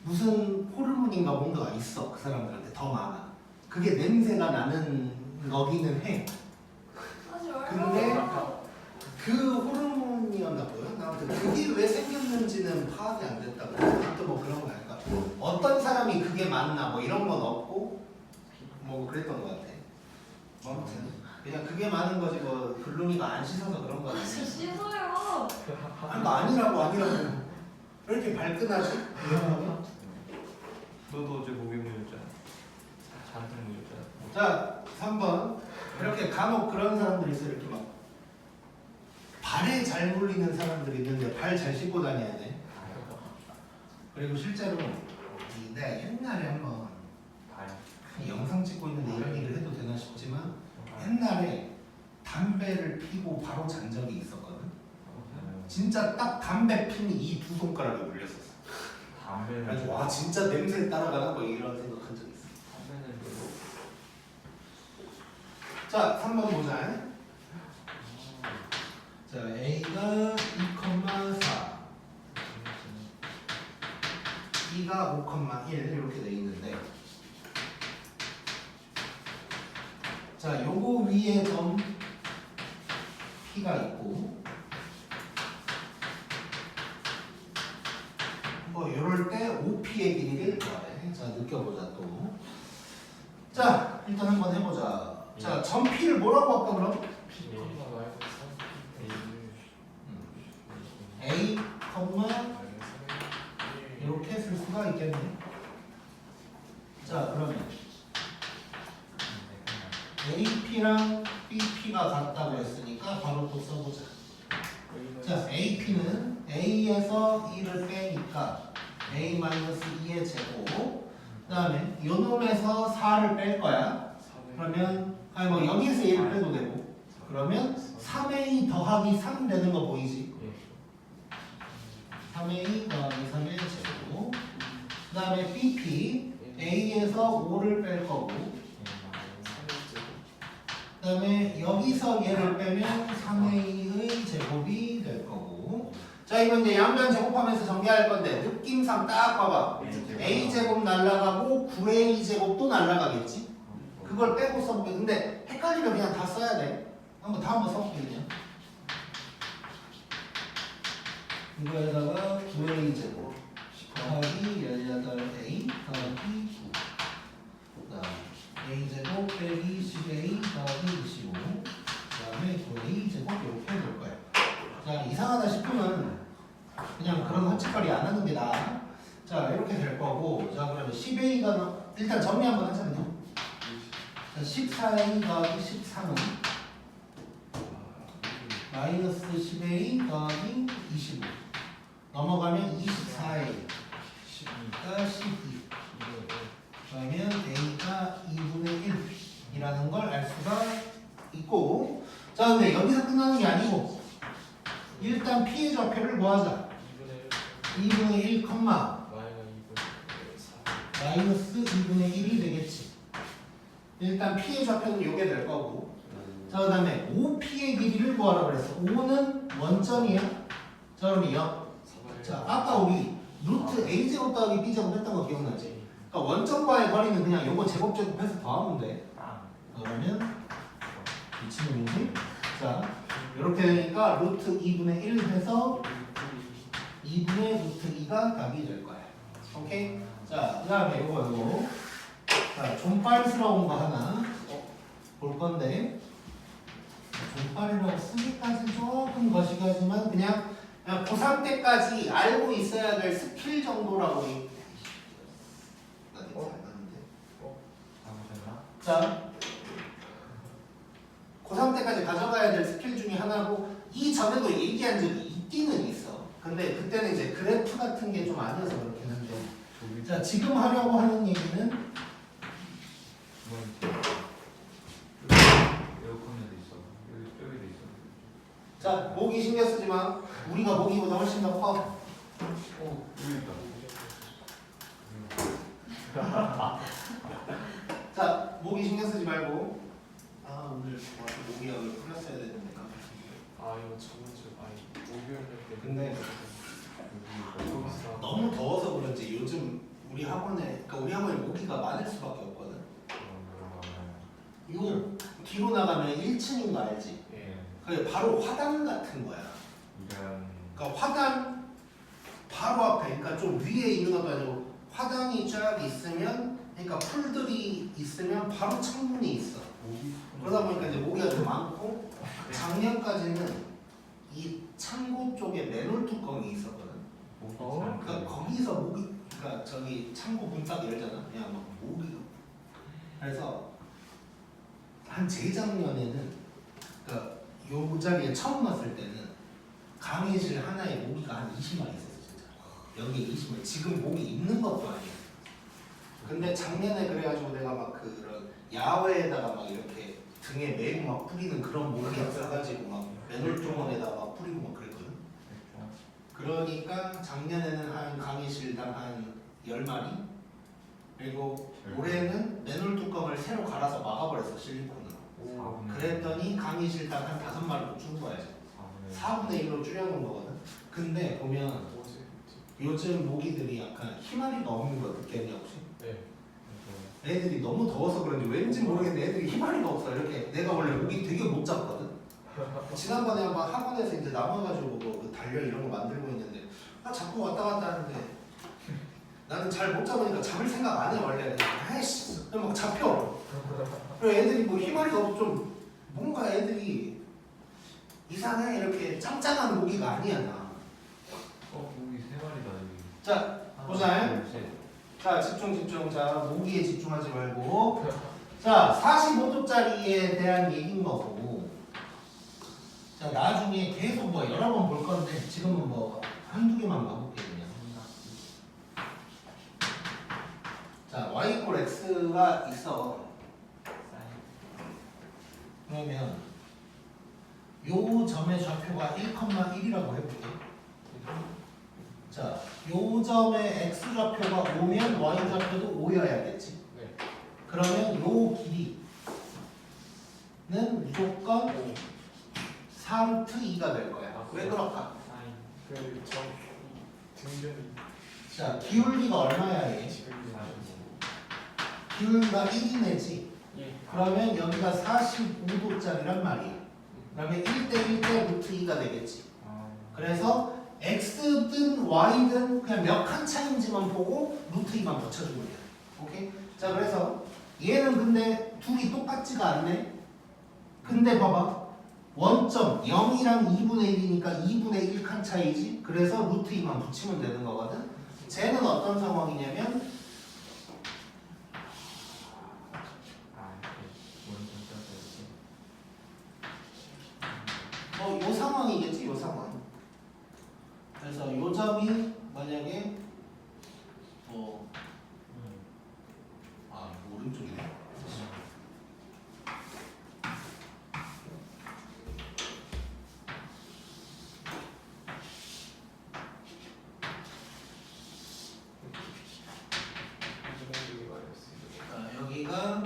무슨 호르몬인가 뭔가가 있어. 그 사람들한테 더 많아. 그게 냄새가 나는 거기는 해. 근데 그 호르몬이었나 보여. 아무튼 그게 왜 생겼는지는 파악이 안 됐다고. 또 뭐 그런 거 할까. 어떤 사람이 그게 맞나 뭐 이런 건 없고 뭐 그랬던 것 같아. 아무튼 그냥 그게 많은 거지 뭐 글루미가 안 씻어서 그런 거 아니야. 씻어요. 아니 뭐 아니라고. 왜 이렇게 발끈하지? 너도 어제 목에 물렸잖아. 잔뜩 물렸잖아. 자 3번 이렇게 간혹 그런 사람들이 있어. 이렇게 막 발에 잘 물리는 사람들이 있는데 발 잘 씻고 다녀야 돼. 그리고 실제로 내가 옛날에 한번 봐요. 영상 찍고 있는데 이런 얘기를 해도 되나 싶지만 옛날에 담배를 피고 바로 잔 적이 있었거든. 진짜 딱 담배 피는 이 두 손가락에 물렸었어. 담배는 그래서 와 진짜 냄새 따라가나 뭐 이런 생각한 적이 있어. 담배는 별로. 자 3번 보자. 자 A가 2,4 B가 5,1 이렇게 돼 있는데 자 요거 위에 점 P가 있고 뭐 이럴 때 OP의 길이를 구하래. 자 느껴보자 또. 자 일단 한번 해보자. 자 점 P를 뭐라고 할까 그럼? A, 이렇게 쓸 수가 있겠네. 자 그러면 AP랑 BP가 같다고 했으니까 바로 또 써보자. 자 AP는 A에서 2를 빼니까 A-2의 제곱. 그 다음에 요 놈에서 4를 뺄 거야. 그러면 아니 뭐 여기에서 1을 빼도 되고 그러면 3A 더하기 3 되는 거 보이지? 3A 더하기 3의 제곱. 그 다음에 BP A에서 5를 뺄 거고 그 다음에 여기서 얘를 빼면 3A의 제곱이 될 거고. 자 이건 이제 양변 제곱하면서 정리할 건데 느낌상 딱 봐봐. A 제곱 날라가고 9A 제곱도 날라가겠지? 그걸 빼고 써볼게. 근데 헷갈리면 그냥 다 써야 돼. 다 한번 써볼게 그냥. 이거에다가 9a 제곱 더하기 18a 더하기 9. 그다음 a 제곱 빼기 10a 더하기 25. 그다음에 9a 제곱 이렇게 해볼 거야. 자, 이상하다 싶으면 그냥 그런 헛짓거리 안 하는 게 나아. 자, 이렇게 될 거고. 자, 그러면 10a가 일단 정리 한번 하자 그냥. 자, 14a 더하기 13은 마이너스 10a 더하기 25. 넘어가면 24a. 12가 12. 그러면 a가 2분의 1이라는 걸 알 수가 있고. 자, 근데 여기서 끝나는 게 아니고 일단 p의 좌표를 구하자. 2분의 1, 마이너스 2분의 1이 되겠지. 일단 p의 좌표는 요게 될 거고. 자, 그 다음에 5p의 길이를 구하라 그랬어. 5는 원점이야. 자, 그럼 0. 자, 아까 우리 루트 a제곱 더하기 b제곱 했던 거 기억나지? 그러니까 원점과의 거리는 그냥 요거 제곱제곱해서 더하면 돼. 그러면 미친놈이지? 자, 이렇게 되니까 루트 2분의 1 해서 2분의 루트 2가 답이 될 거야. 오케이? 자, 그 다음에 요거. 자, 존빨스러운 거 하나 볼 건데, 존빨이라고 쓰기까지 조금 거시기하지만 그냥 고3 때까지 알고 있어야 될 스킬 정도라고. 자, 고3 때까지 가져가야 될 스킬 중에 하나고, 이전에도 얘기한 적이 있기는 있어. 근데 그때는 이제 그래프 같은 게 좀 아니어서 그렇긴 한데. 자, 지금 하려고 하는 얘기는 에어컨에도 있어. 여기도 있어. 자, 모기 신경 쓰지 마. 우리가 모기보다 훨씬 더 커. 여기 있다. 자, 모기 신경 쓰지 말고. 아, 오늘 모기약을 풀렸어야 되는데. 아 이거 저번 주 목요일 때 근데 여기서 너무 더워서 그런지 요즘 우리 학원에 모기가 많을 수밖에 없거든. 이거 뒤로 나가면 1층인 거 알지? 예. 그게 바로 화단 같은 거야. 그러니까 화단 바로 앞에, 그러니까 좀 위에 있는 것도 아니고 화단이 쫙 있으면, 그러니까 풀들이 있으면 바로 창문이 있어. 그러다 보니까 이제 모기가 좀 많고, 작년까지는 이 창고 쪽에 맨홀 뚜껑이 있었거든. 그러니까 거기서 모기, 그러니까 저기 창고 문 딱 열잖아. 그냥 막 모기가. 그래서 한 재작년에는, 그러니까 요 자리에 처음 왔을 때는 강의실 하나에 모기가 한 20마리 있었어 진짜. 여기 20마리. 지금 모기 있는 것도 아니야. 근데 작년에 그래가지고 내가 막 그런 야외에다가 막 이렇게 등에 메고 막 뿌리는 그런 모기가 써가지고 막 맨홀 주머니에다가 막 뿌리고 막 그랬거든. 그러니까 작년에는 한 강의실당 한 10마리, 그리고 올해는 맨홀 뚜껑을 새로 갈아서 막아버렸어, 실리콘으로. 그랬더니 강의실당 한 5마리로 준 거야. 4분의 1로 줄여놓은 거거든. 근데 보면 요즘 모기들이 약간 희마리가 없는 거 느꼈냐 혹시? 네. 애들이 너무 더워서 그런지 왠지 모르겠는데 애들이 희마리가 없어. 이렇게 내가 원래 모기 되게 못 잡거든. 지난번에 한번 학원에서 이제 남아가지고 그 달려 이런 거 만들고 있는데 자꾸 왔다 갔다 하는데 나는 잘 못 잡으니까 잡을 생각 안 해 원래. 에이씨 그냥 막 잡혀. 그리고 애들이 뭐 희마리가 없어. 좀 뭔가 애들이 이상해. 이렇게 짱짱한 모기가 아니야 나. 모기 3마리다 여기. 자 보자. 자 집중. 자 모기에 집중하지 말고. 자 45도짜리에 대한 얘기인 거고. 자 나중에 계속 뭐 여러 번 볼 건데 지금은 뭐 한두 개만 봐볼게 그냥. 자 y = x가 있어. 그러면 요 점의 좌표가 1,1이라고 해볼게. 자, 요 점의 x 좌표가 5면 y 좌표도 5여야겠지. 네. 그러면 요 길이는 무조건 4루트 2가 될 거야. 왜 그럴까? 그저 등변이 자, 기울기가 얼마야 얘? 지금 기울기가 1이네지. 예. 그러면 여기가 45도짜리란 말이야. 그러면 1대 1대 루트 2가 되겠지. 그래서 x든 y든 그냥 몇 칸 차이인지만 보고 루트 2만 붙여주면 돼. 오케이? 자, 그래서 얘는 근데 둘이 똑같지가 않네. 근데 봐봐. 원점 0이랑 2분의 1이니까 2분의 1칸 차이지. 그래서 루트 2만 붙이면 되는 거거든. 쟤는 어떤 상황이냐면 요 상황이겠지, 요 상황. 그래서 요 점이 만약에 오른쪽이네. 여기가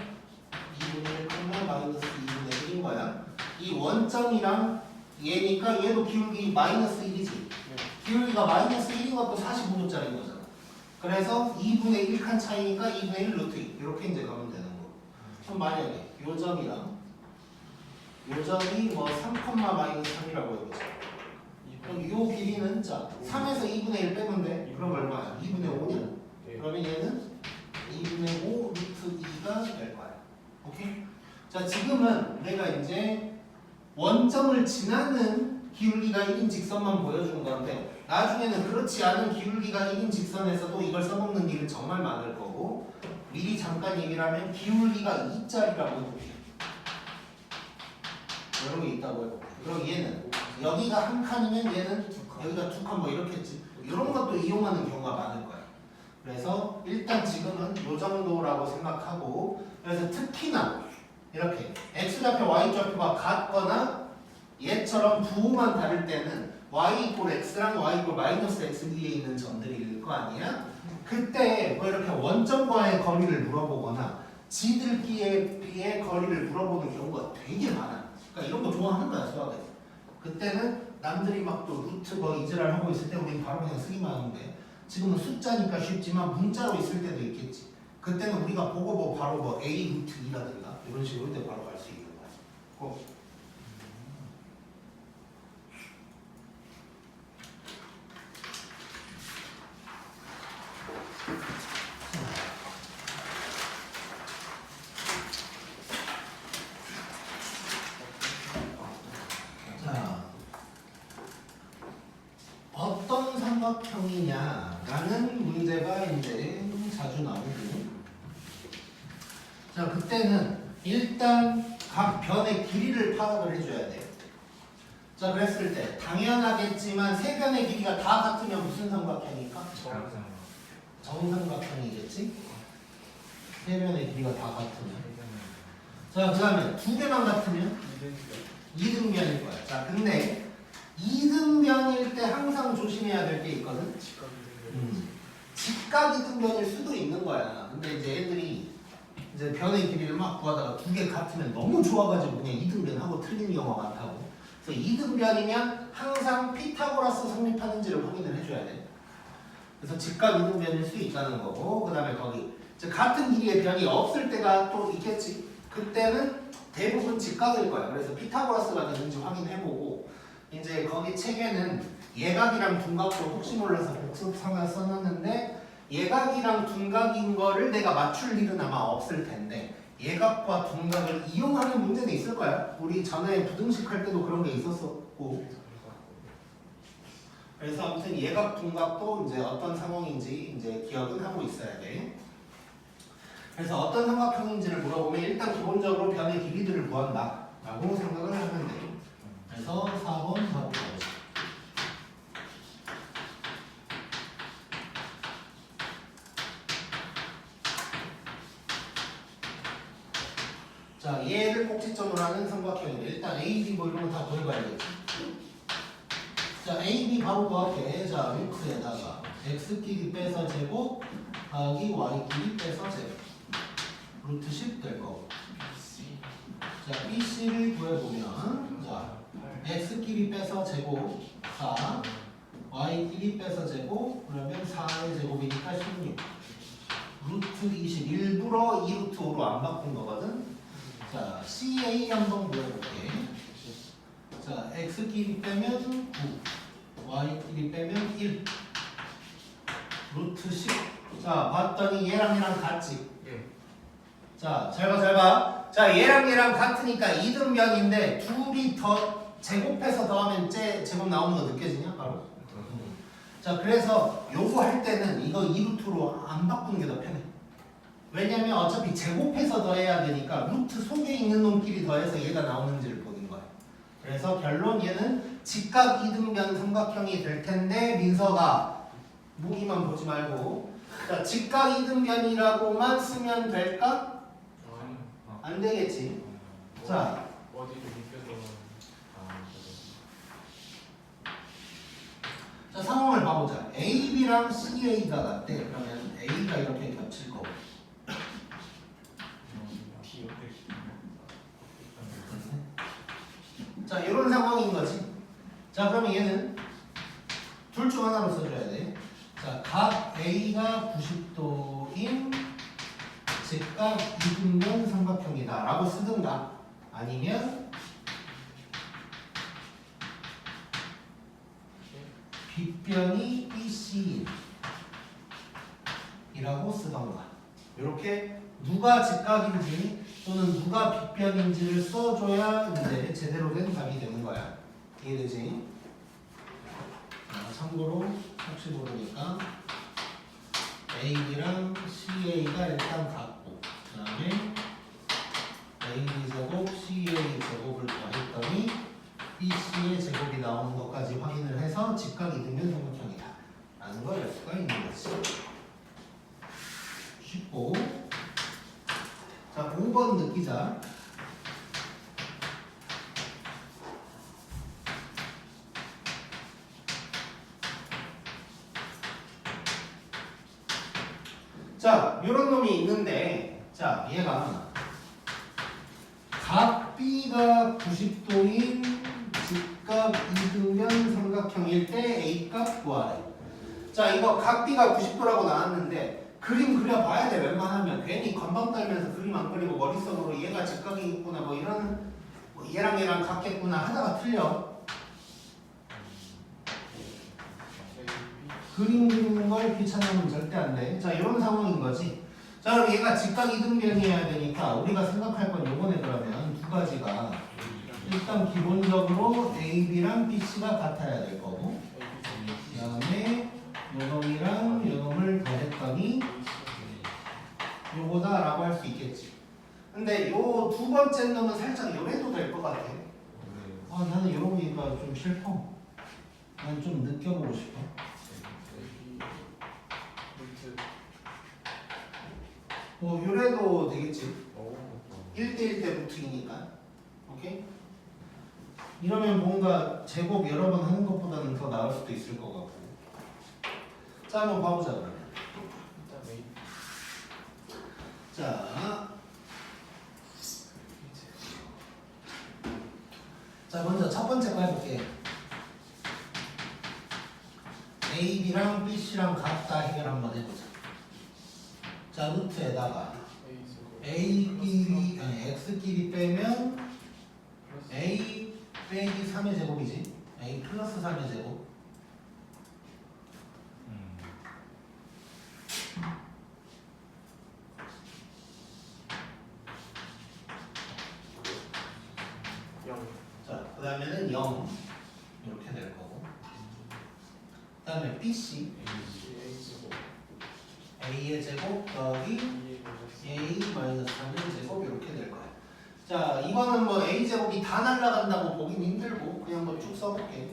2분의 1, 마이너스 2분의 1인 거야. 이 원점이랑 얘니까 얘도 기울기 마이너스 1이지. 기울기가 마이너스 1인 것도 45도짜리인 거잖아. 그래서 2분의 1칸 차이니까 2분의 1 루트 2 이렇게 이제 가면 되는 거. 그럼 만약에 요 점이랑 요 점이 뭐 3, 마이너스 3이라고 해보자. 그럼 요 길이는 자 3에서 2분의 1 빼면 돼. 그럼 얼마야? 2분의 5냐? 그러면 얘는 2분의 5 루트 2가 될 거야. 오케이? 자, 지금은 내가 이제 원점을 지나는 기울기가 1인 직선만 보여주는 건데 나중에는 그렇지 않은 기울기가 1인 직선에서도 이걸 써먹는 일은 정말 많을 거고 미리 잠깐 얘기를 하면 기울기가 2짜리라고 해볼게요. 이런 게 있다고 해볼게요. 그럼 얘는 여기가 한 칸이면 얘는 여기가 두 칸 뭐 이렇겠지. 이런 것도 이용하는 경우가 많을 거야. 그래서 일단 지금은 이 정도라고 생각하고 그래서 특히나 이렇게 x좌표 y좌표가 같거나 얘처럼 부호만 다를 때는 y 이꼴 x랑 y 이꼴 마이너스 x 위에 있는 점들일 거 아니야? 그때 뭐 이렇게 원점과의 거리를 물어보거나 지들끼리의 거리를 물어보는 경우가 되게 많아. 그러니까 이런 거 좋아하는 거야 수학에서. 그때는 남들이 막 또 루트 뭐 이지랄 하고 있을 때 우리는 바로 그냥 쓰기만 하는데 지금은 숫자니까 쉽지만 문자로 있을 때도 있겠지. 그때는 우리가 보고 뭐 바로 뭐 a 루트 2라든가 이런 식으로 때 바로 갈 수 있는 거야. 꼭. 자, 어떤 삼각형이냐라는 문제가 이제 자주 나오고, 자, 그때는 일단 각 변의 길이를 파악을 해줘야 돼. 자, 그랬을 때 당연하겠지만 세 변의 길이가 다 같으면 무슨 삼각형일까? 정삼각형이겠지? 세 변의 길이가 다 같으면. 자, 그 다음에 두 개만 같으면 이등변일 거야. 자, 근데 이등변일 때 항상 조심해야 될 게 있거든. 직각 이등변일 수도 있는 거야. 근데 이제 애들이 이제 변의 길이를 막 구하다가 두 개 같으면 너무 좋아가지고 그냥 이등변하고 틀리는 경우가 많다고. 그래서 이등변이면 항상 피타고라스 성립하는지를 확인을 해줘야 돼. 그래서 직각 이등변일 수 있다는 거고, 그 다음에 거기 이제 같은 길이의 변이 없을 때가 또 있겠지. 그때는 대부분 직각일 거야. 그래서 피타고라스가 되는지 확인해보고, 이제 거기 책에는 예각이랑 둔각도 혹시 몰라서 복습상을 써놨는데 예각이랑 둔각인 거를 내가 맞출 일은 아마 없을 텐데 예각과 둔각을 이용하는 문제는 있을 거야. 우리 전에 부등식 할 때도 그런 게 있었었고. 그래서 아무튼 예각 둔각도 이제 어떤 상황인지 이제 기억은 하고 있어야 돼. 그래서 어떤 삼각형인지를 물어보면 일단 기본적으로 변의 길이들을 구한다 라고 생각을 하면 돼. 그래서 4번 바로 가보자. 자, 얘를 꼭지점으로 하는 삼각형인데 일단 A, B 뭐 이런 거 다 구해봐야겠지. 자, A, B 바로 구할게. 자, 루트에다가 x끼리 빼서 제곱 더하기 y끼리 빼서 제곱 루트 10 될 거고. 자, BC를 구해보면 자, x끼리 빼서 제곱 4 y끼리 빼서 제곱 그러면 4의 제곱이니까 16 루트 20 일부러 2루트 5로 안 바꾼 거거든. 자, CA 한번 보여볼게. 자, X끼리 빼면 9, Y끼리 빼면 1, 루트 10. 자, 봤더니 얘랑 얘랑 같지? 예. 자, 잘 봐, 잘 봐. 자, 얘랑 얘랑 같으니까 이등변인데 둘이 더 제곱해서 더하면 제곱 나오는 거 느껴지냐? 바로. 자, 그래서 요거 할 때는 이거 2루트로 안 바꾸는 게 더 편해. 왜냐면 어차피 제곱해서 더해야 되니까 루트 속에 있는 놈끼리 더해서 얘가 나오는지를 보는 거야. 그래서 결론 얘는 직각 이등변 삼각형이 될 텐데 민서가 무기만 보지 말고 자, 직각 이등변이라고만 쓰면 될까? 아니요. 안 되겠지. 자, 어디를 느껴서 자, 상황을 봐보자. AB랑 CA가 같대. 그러면 A가 이렇게 겹칠 거고. D 옆에 자, 이런 상황인 거지. 자, 그러면 얘는 둘 중 하나로 써줘야 돼. 자, 각 A가 90도인 직각 이등변 삼각형이다 라고 쓰든가 아니면 빗변이 BC 이라고 쓰던가. 이렇게 누가 직각인지 또는 누가 빗변인지를 써줘야 이제 제대로 된 답이 되는 거야. 이해되지? 자, 참고로 혹시 모르니까 AB랑 CA가 일단 같고 그 다음에 AB 제곱, CA 제곱을 더했더니 BC의 제곱이 나오는 것까지 확인을 해서 직각 이등변 삼각형이다 라는 걸 알 수가 있는 거지. 쉽고. 자, 5번 느끼자. 자, 요런 놈이 있는데 자, 얘가 각 B가 90도인 직각 이등변 삼각형일 때 A값 구하래. 자, 이거 각 B가 90도라고 나왔는데 그림 그려봐야 돼. 웬만하면 괜히 건방 떨면서 그림 안 그리고 머릿속으로 얘가 직각이 있구나 뭐 이런 뭐 얘랑 얘랑 같겠구나 하다가 틀려. 그림 그리는 걸 귀찮으면 절대 안 돼. 자, 이런 상황인 거지. 자, 그럼 얘가 직각 이등변이어야 되니까 우리가 생각할 건 요번에 그러면 두 가지가 일단 기본적으로 AB랑 BC가 같아야 될 거고 그 다음에 요놈이랑 요놈을 더했더니 요거다 라고 할 수 있겠지. 근데 요 두 번째 놈은 살짝 요래도 될 것 같아. 아, 나는 요런 거니까 좀 싫어. 난 좀 느껴보고 싶어. 뭐 요래도 되겠지. 1대1 대 루트이니까. 오케이? 이러면 뭔가 제곱 여러 번 하는 것보다는 더 나을 수도 있을 것 같고. 자, 한번 봐보자 그러면. 자, 먼저 첫 번째 거 해볼게. A, B랑 B, C랑 같다 해결 한번 해보자. 자, 루트에다가 A끼리, 아니 X끼리 빼면 A 빼기 3의 제곱이지. A 플러스 3의 제곱. 자, 그 다음에는 0 이렇게 될 거고. 그 다음에 BC A의 제곱 더하기 A 마이너스 3의 제곱 이렇게 될 거야. 자, 이거는 뭐 A 제곱이 다 날라간다고 보긴 힘들고 그냥 뭐 쭉 써볼게.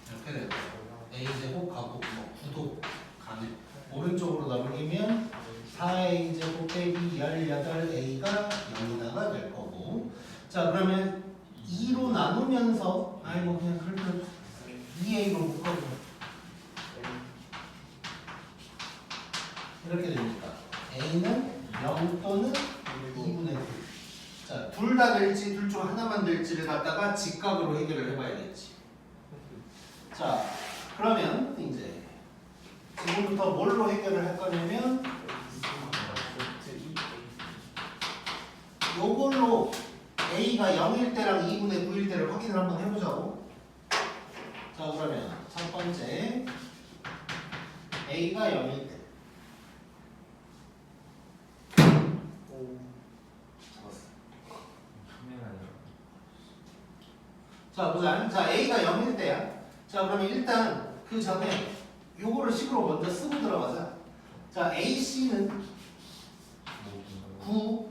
이렇게 될 거야. A 제곱 가고 뭐 구도 가네. 오른쪽으로 넘기면 4A 제곱 빼기 18A가 0이나가 될 거고. 자, 그러면 2로 나누면서 아니 뭐 그냥 그렇게 2A로 묶어줘. 이렇게 되니까 A는 0 또는 2분의 2. 자, 둘 다 될지 둘 중 하나만 될지를 갖다가 직각으로 해결을 해봐야겠지. 자, 그러면 이제 지금부터 뭘로 해결을 할 거냐면 요걸로 A가 0일 때랑 2분의 9일 때를 확인을 한번 해보자고. 자, 그러면 첫 번째 A가 0일 때. 오. 잡았어. 소매가 아니라. 자, 보자. 자, A가 0일 때야. 자, 그러면 일단 그 전에 요거를 식으로 먼저 쓰고 들어가자. 자, AC는 9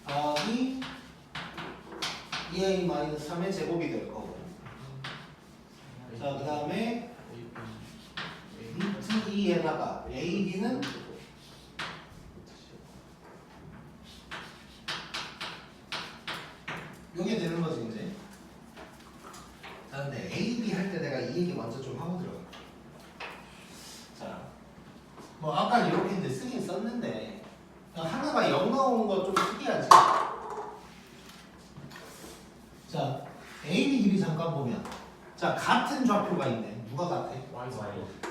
더하기 2A-3의 제곱이 될 거고. 자, 그 다음에 루트 2에다가 AB는 요게 되는 거지 이제. 자, 근데 AB 할 때 내가 이 얘기 먼저 좀 하고 들어가. 자, 뭐 아까 이렇게 이제 쓰긴 썼는데 하나가 0 나오는 거 좀 특이하지. 자, AB 길이 잠깐 보면 자, 같은 좌표가 있네. 누가 같아?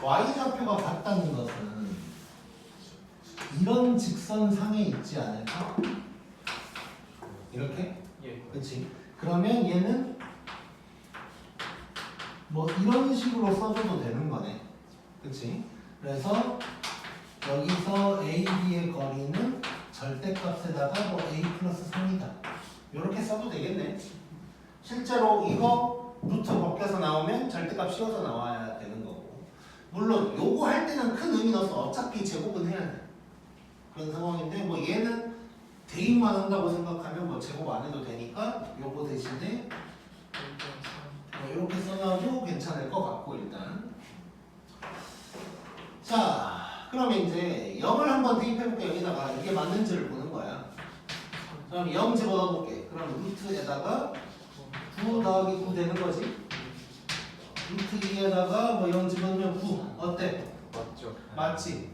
Y 좌표가 같다는 것은 이런 직선상에 있지 않을까? 이렇게? 예. 그렇지. 그러면 얘는 뭐 이런 식으로 써줘도 되는 거네. 그렇지. 그래서 여기서 AB의 거리는 절대값에다가 뭐 A 플러스 3이다. 이렇게 써도 되겠네. 실제로 이거 루트 벗겨서 나오면 절대값 씌워서 나와야 되는 거고. 물론 요거 할 때는 큰 의미는 없어. 어차피 제곱은 해야 돼. 그런 상황인데 뭐 얘는 대입만 한다고 생각하면 뭐 제곱 안 해도 되니까 요거 대신에 뭐 이렇게 써놔도 괜찮을 것 같고 일단. 자, 그러면 이제 0을 한번 대입해볼게. 여기다가 이게 맞는지를 보는 거야. 그럼 0 집어넣어볼게. 그럼 루트에다가 9 더하기 9 되는 거지. 루트 2에다가 뭐 0 집어넣으면 9 어때? 맞죠? 맞지?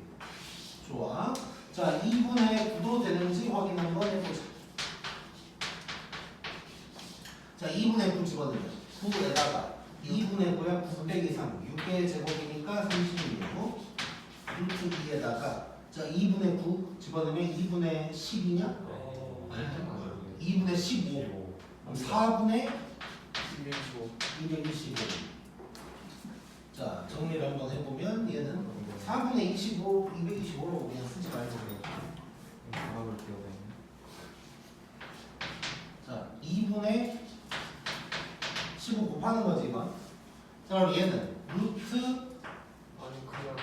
좋아. 자, 2분의 9도 되는지 확인 한번 해보자. 자, 2분의 9 집어넣으면 9에다가 2분의 9야 9 빼기 3 6개의 제곱이니까 36 루트 2에다가 자, 2분의 9 집어넣으면 2분의 10이냐? 2분의 15 그럼 4분의 225. 225. 자, 정리를 한번 해보면 얘는 4분의 25, 225로 그냥 쓰지 말고 방학을 기억해. 자, 2분의 15 곱하는 거지 이거. 자, 그럼 얘는 루트 아니 그냥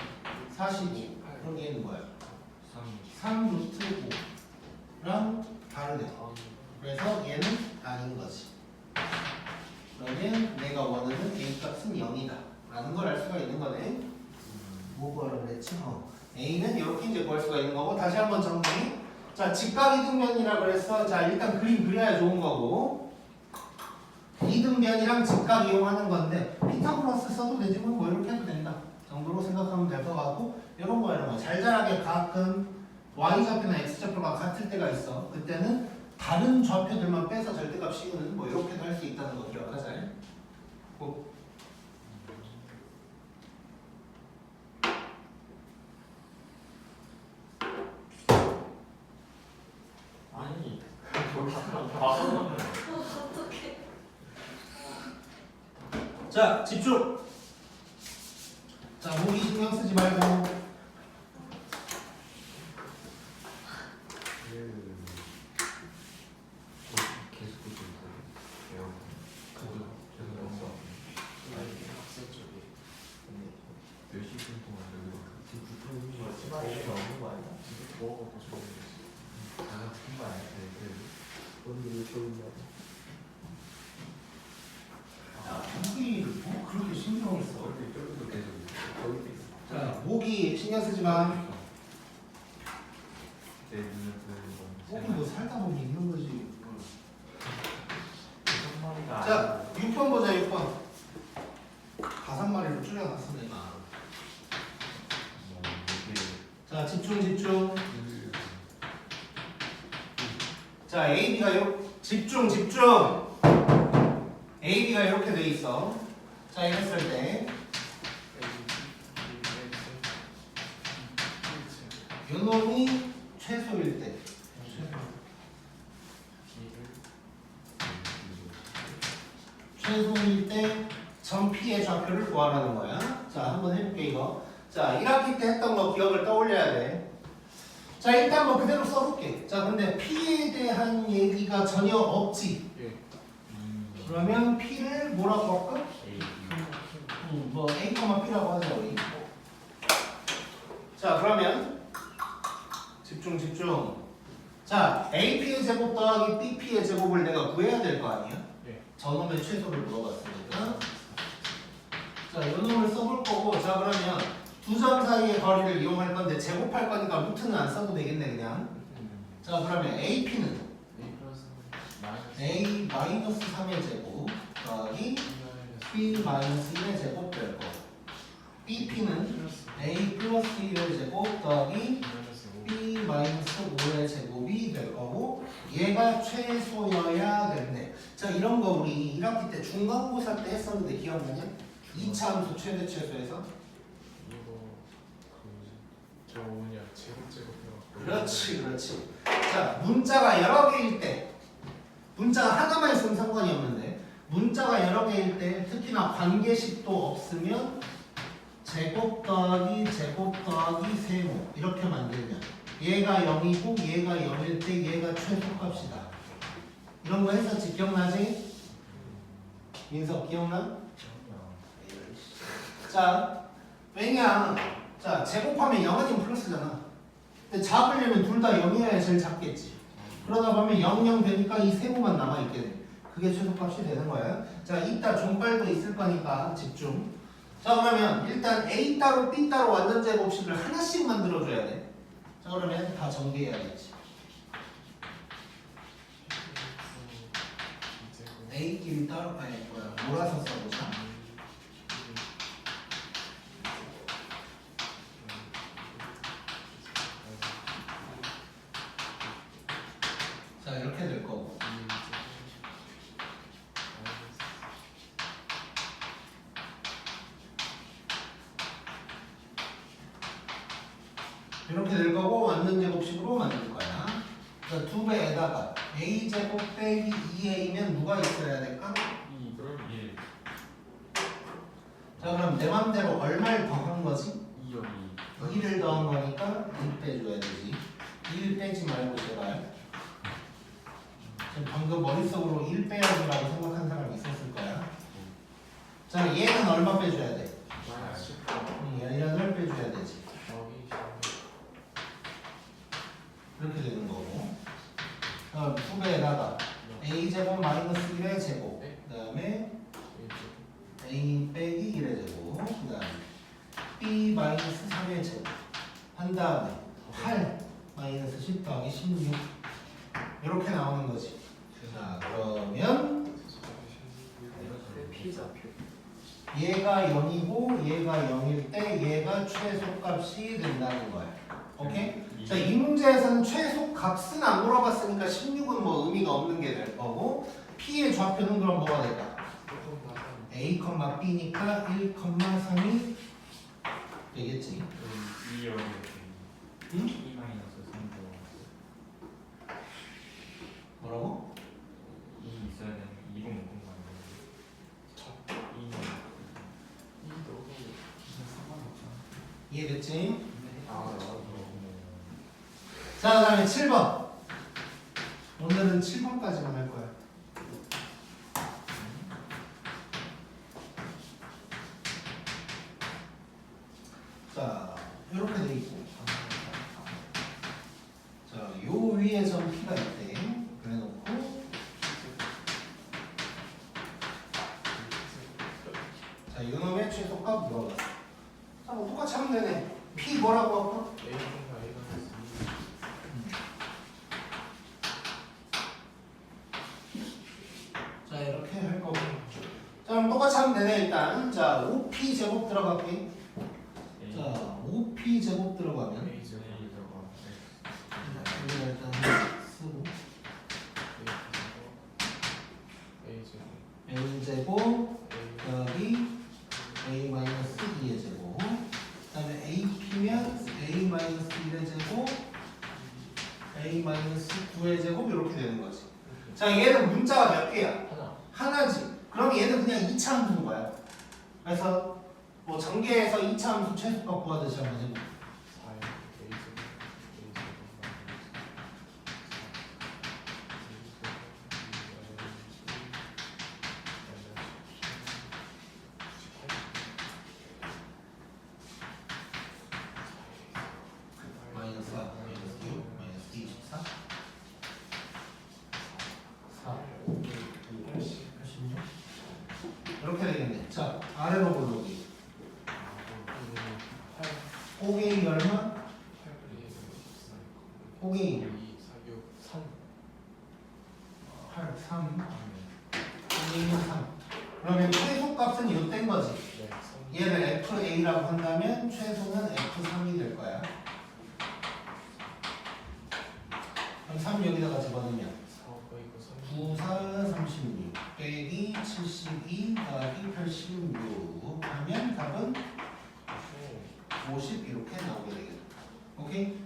45. 그럼 얘는 뭐야? 3. 3 루트 5랑 다르네. 아, 그래서 얘는 아닌 거지. 그러면 내가 원하는 A 값은 0이다 라는 걸 알 수가 있는 거네. 뭐 구하라고 그랬지? A는 이렇게 이제 구할 수가 있는 거고. 다시 한번 정리. 자, 직각이등변이라 그랬어. 자, 일단 그림 그려야 좋은 거고. 이등변이랑 직각 이용하는 건데 피타고라스 써도 되지만 뭐 이렇게 해도 된다 정도로 생각하면 될 것 같고. 이런 거 잘잘하게 가끔 Y좌표나 X좌표가 같을 때가 있어. 그때는 다른 좌표들만 빼서 절대값 씌우는 뭐 이렇게도 할 수 있다는 거 기억하자. 꼭. 아니. 어떡해. 자, 집중. 자, 목이 신경 쓰지 말고. 계속 보고 있어요. 죄송해요. 학생 쪽에. 몇 시간 동안 여기로 시간이 없는 거 아니야? 먹어보고 싶은데. 자가 큰거 아니야? 오늘 좋은 날. 야, 목이 뭐 그렇게 신경 써? 저기도 계속 거기도 있어. 자, 목이 신경 쓰지 마. 내 눈을 뜨는 목이 뭐 살다 보면 있는 거지. 손머리가 자, 6번 보자. 6번. 5마리로 줄여놨어 내가. 자, 집중 집중. 자, AB가 집중 AB가 이렇게 돼 있어. 자, 이랬을 때 요 놈이 최소일 때 최소일 때 점 P의 좌표를 구하라는 거야. 자, 한번 해볼게 이거. 자, 1학기 때 했던 거 기억을 떠올려야 돼. 자, 일단 뭐 그대로 써볼게. 자, 근데 P에 대한 얘기가 전혀 없지. 예. 그러면 P를 뭐라고 할까? A 뭐 A, B라고 하자 우리. 자, 그러면 집중. 자, AP의 제곱 더하기 BP의 제곱을 내가 구해야 될 거 아니야? 예. 저놈의 최소를 물어봤으니까. 자, 이 놈을 써볼 거고, 자 그러면 두 점 사이의 거리를 이용할 건데 제곱할 거니까 루트는 안 써도 되겠네 그냥. 자, 그러면 AP는 A 플러스 마이너스 A 마이너스 3의 제곱 더하기 B 마이너스 1의 제곱 될 거고, BP는 A 플러스 1의 제곱 더하기 마이너스 5. B 마이너스 5의 제곱이 될 거고, 얘가 최소여야 되는데, 자 이런 거 우리 1학기 때 중간고사 때 했었는데 기억나냐? 2차 함수 최대 최소에서. 이거 저 뭐냐 제곱 해갖고. 그렇지. 자, 문자가 여러 개일 때, 문자가 하나만 있으면 상관이 없는데, 문자가 여러 개일 때, 특히나 관계식도 없으면 제곱 더하기 세모 이렇게 만들면 얘가 0이고 얘가 0일 때 얘가 최소값이다. 이런 거 했었지? 기억나지? 민석 기억나? 자, 왜냐? 자, 제곱하면 0 아니면 플러스잖아. 근데 작으려면 둘 다 0이어야 제일 작겠지. 그러다 보면 0, 0 되니까 이 세모만 남아있게 돼. 그게 최소값이 되는 거야. 자, 이따 종빨도 있을 거니까 집중. 자, 그러면 일단 A 따로 B 따로 완전 제곱식을 하나씩 만들어줘야 돼. 자, 그러면 다 전개해야겠지. A끼리 따로 몰아서 써보자. 자, 이렇게 될 거고. 이렇게 될 거고 완전 제곱식으로 만들 거야. 그러니까 2배에다가 A 제곱 빼기 2A면 누가 있어야 될까? 그럼 1 자, 그럼 내 맘대로 얼마를 더한 거지? 2요 2를 더한 거니까 1 빼줘야 되지. 1 빼지 말고 제발. 지금 방금 머릿속으로 1 빼야지라고 생각한 사람이 있었을 거야. 자, 얘는 얼마 빼줘야 돼? 마이너스 10. 얘를 빼줘야 되지. 더하기 이렇게 되는 거고. 그럼 2배에다가 A 제곱 마이너스 1의 제곱. 그 다음에 A 빼기 1의 제곱. 그 다음에 B 마이너스 3의 제곱. 한 다음에 8 마이너스 10 더하기 16. 이렇게 나오는 거지. 자, 그러면 P좌표. 얘가 0이고 얘가 0일 때 얘가 최소값이 된다는 거야. 오케이? 자, 이 문제에서는 최소값은 안 물어봤으니까 16은 뭐 의미가 없는 게 될 거고, P의 좌표는 그럼 뭐가 될까? A, B니까 1, 3이 되겠지. 2요 응? 2 마이너스 3도 뭐라고? 2 있어야 되는 2로 묶은 거 아니에요? 저 2 이 넣어도 상관없잖아. 이해됐지? 아, 자, 그 다음에 7번. 오늘은 7번까지만 할 거야. 자, 이렇게 돼 있고. 자, 요 위에 점 P가 있대. 그래 놓고. 자, 이놈의 최소값 물어봤어. 자, 뭐 똑같이 하면 되네. P 뭐라고 할까? A가 마이너스 자, 이렇게 할 거고. 자, 그럼 똑같이 하면 되네, 일단. 자, 5P 제곱 들어갈게. 자, 5P 제곱 들어가면. A 제곱 여기다 일단 쓰고. A 제곱 N 제곱, A 여기 A 마이너스 2의 제곱. 그 다음에 AP면 A 마이너스 1의 제곱, 2의 제곱 이렇게 되는 거지. 자, 얘는 문자가 몇 개야? 하나. 하나지. 그럼 얘는 그냥 2차 함수인 거야. 그래서 뭐 전개해서 2차 함수 최소값 구하듯이 한번 해볼게. 4의 마이너스 4, 마이너스 6, 마이너스 24 4, 86 이렇게 되겠네. 자, 아래로 볼록이 꼬개기 얼마? 꼬개기 8, 3 꼬개기 3 그러면 최소값은 이땐 거지. 얘를 FA라고 한다면 최소는 F3이 될 거야. 그럼 3 여기다가 집어넣으면 9, 4, 36 빼기 72 더하기 86 하면 답은 50 이렇게 나오게 되겠다. 오케이?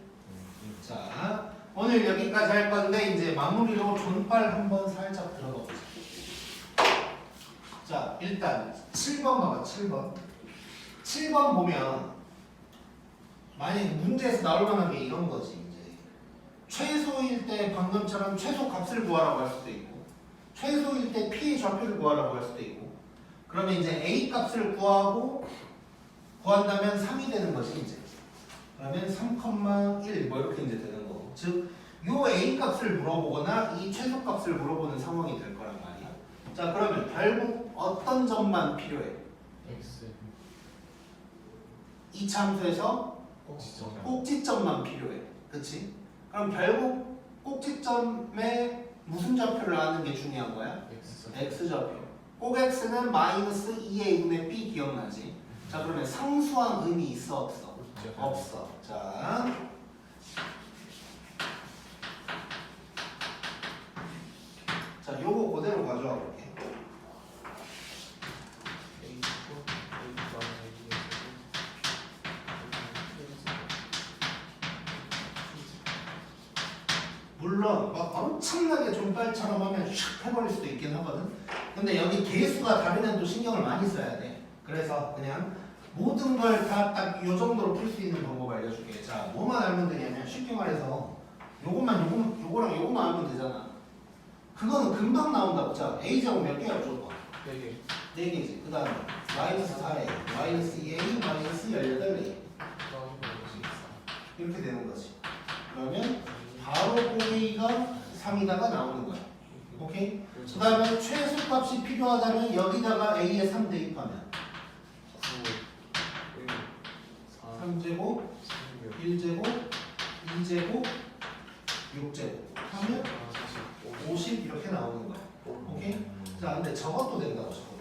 자, 오늘 여기까지 할 건데 이제 마무리로 존빨 한번 살짝 들어가 보자. 자, 일단 7번 봐봐. 7번 보면 만약에 문제에서 나올 만한 게 이런 거지. 이제 최소일 때 방금처럼 최소 값을 구하라고 할 수도 있고 최소일 때 P의 좌표를 구하라고 할 수도 있고 그러면 이제 A 값을 구한다면 3이 되는 거지 이제. 그러면 3,1 뭐 이렇게 이제 되는 거고. 즉, 요 A 값을 물어보거나 이 최소 값을 물어보는 상황이 될 거란 말이야. 자, 그러면 결국 어떤 점만 필요해? X 이 함수에서 꼭지점만 필요해. 그치? 그럼 결국 꼭지점에 무슨 좌표를 아는 게 중요한 거야? X좌표. 꼭 X는 마이너스 2의 2분의 B 기억나지? 자, 그러면 상수한 의미 있어 없어? 없어. 자, 요거 그대로 가져와 볼게. 물론 막 엄청나게 존빨처럼 하면 슉 해버릴 수도 있긴 하거든. 근데 여기 개수가 다르면 또 신경을 많이 써야 돼. 그래서 그냥 모든 걸 다 딱 요 정도로 풀 수 있는 방법 알려줄게. 자, 뭐만 알면 되냐면 쉽게 말해서 요거랑 요거만 알면 되잖아. 그거는 금방 나온다고. 자, A제곱 몇 개야 무조건? 4개 4개지. 그 다음에 마이너스 4A, 마이너스 2A, 마이너스 18A 이렇게 되는 거지. 그러면 바로 A가 3이다가 나오는 거야. 오케이? 그 다음에 최소값이 필요하다면 여기다가 A에 3 대입하면 3제곱, 1제곱, 2제곱, 6제곱 하면 50 이렇게 나오는 거야. 오케이? 자, 근데 저것도 된다고 저거.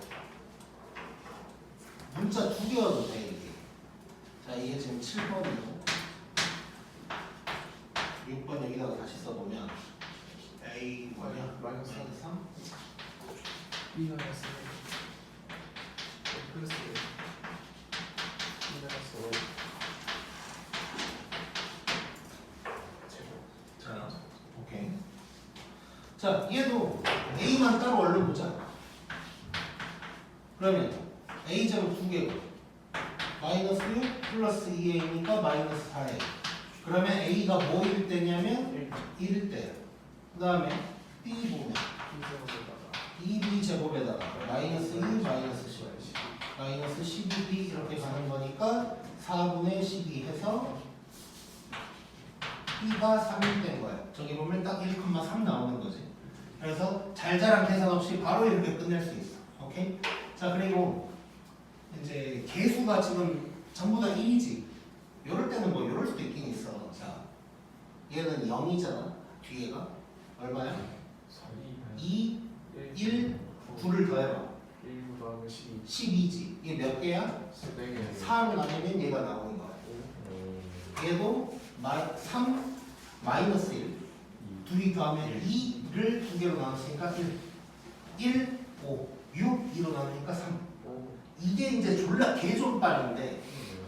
문자 2개여도 돼 이게. 자, 이게 지금 7번이고 6번 여기다가 다시 써보면 A 뭐냐? 마이너스 3 B 마이너스 플러스 B 마이너스 자, 오케이. 자, 얘도 A만 따로 얼른 보자. 그러면 A제곱 2개고 마이너스 6 플러스 2A니까 마이너스 4A. 그러면 A가 뭐일 때냐면 1일 때야. 그 다음에 B 보면 2B 제곱에다가 마이너스 2 마이너스 10 마이너스 12B 이렇게 가는 거니까 4분의 12 해서 B가 3이 된 거야. 저기 보면 딱 1,3 나오는 거지. 그래서 잘잘한 계산 없이 바로 이렇게 끝낼 수 있어. 오케이? 자, 그리고 이제 개수가 지금 전부 다 1이지. 요럴 때는 뭐 요럴 수도 있긴 있어. 자, 얘는 0이잖아. 뒤에가 얼마야? 2, 1, 9를 더해봐. 1 더하면 12 12지. 이게 몇 개야? 4개 4를 나누면 얘가 나오는 거야. 얘도 3 마이너스 1 둘이 더하면 2를 2개로 나눴으니까 1 5 6 2로 나누니까 3 이게 이제 졸라 개존빨인데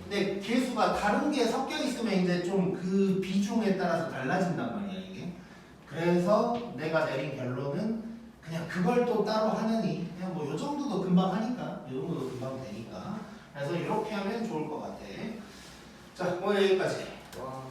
근데 개수가 다른 게 섞여 있으면 이제 좀 그 비중에 따라서 달라진단 말이야 이게 그래서 내가 내린 결론은 그냥 그걸 또 따로 하느니 그냥 뭐 요 정도도 금방 하니까 요 정도도 금방 되니까 그래서 이렇게 하면 좋을 것 같아. 자 오늘 여기까지. 와.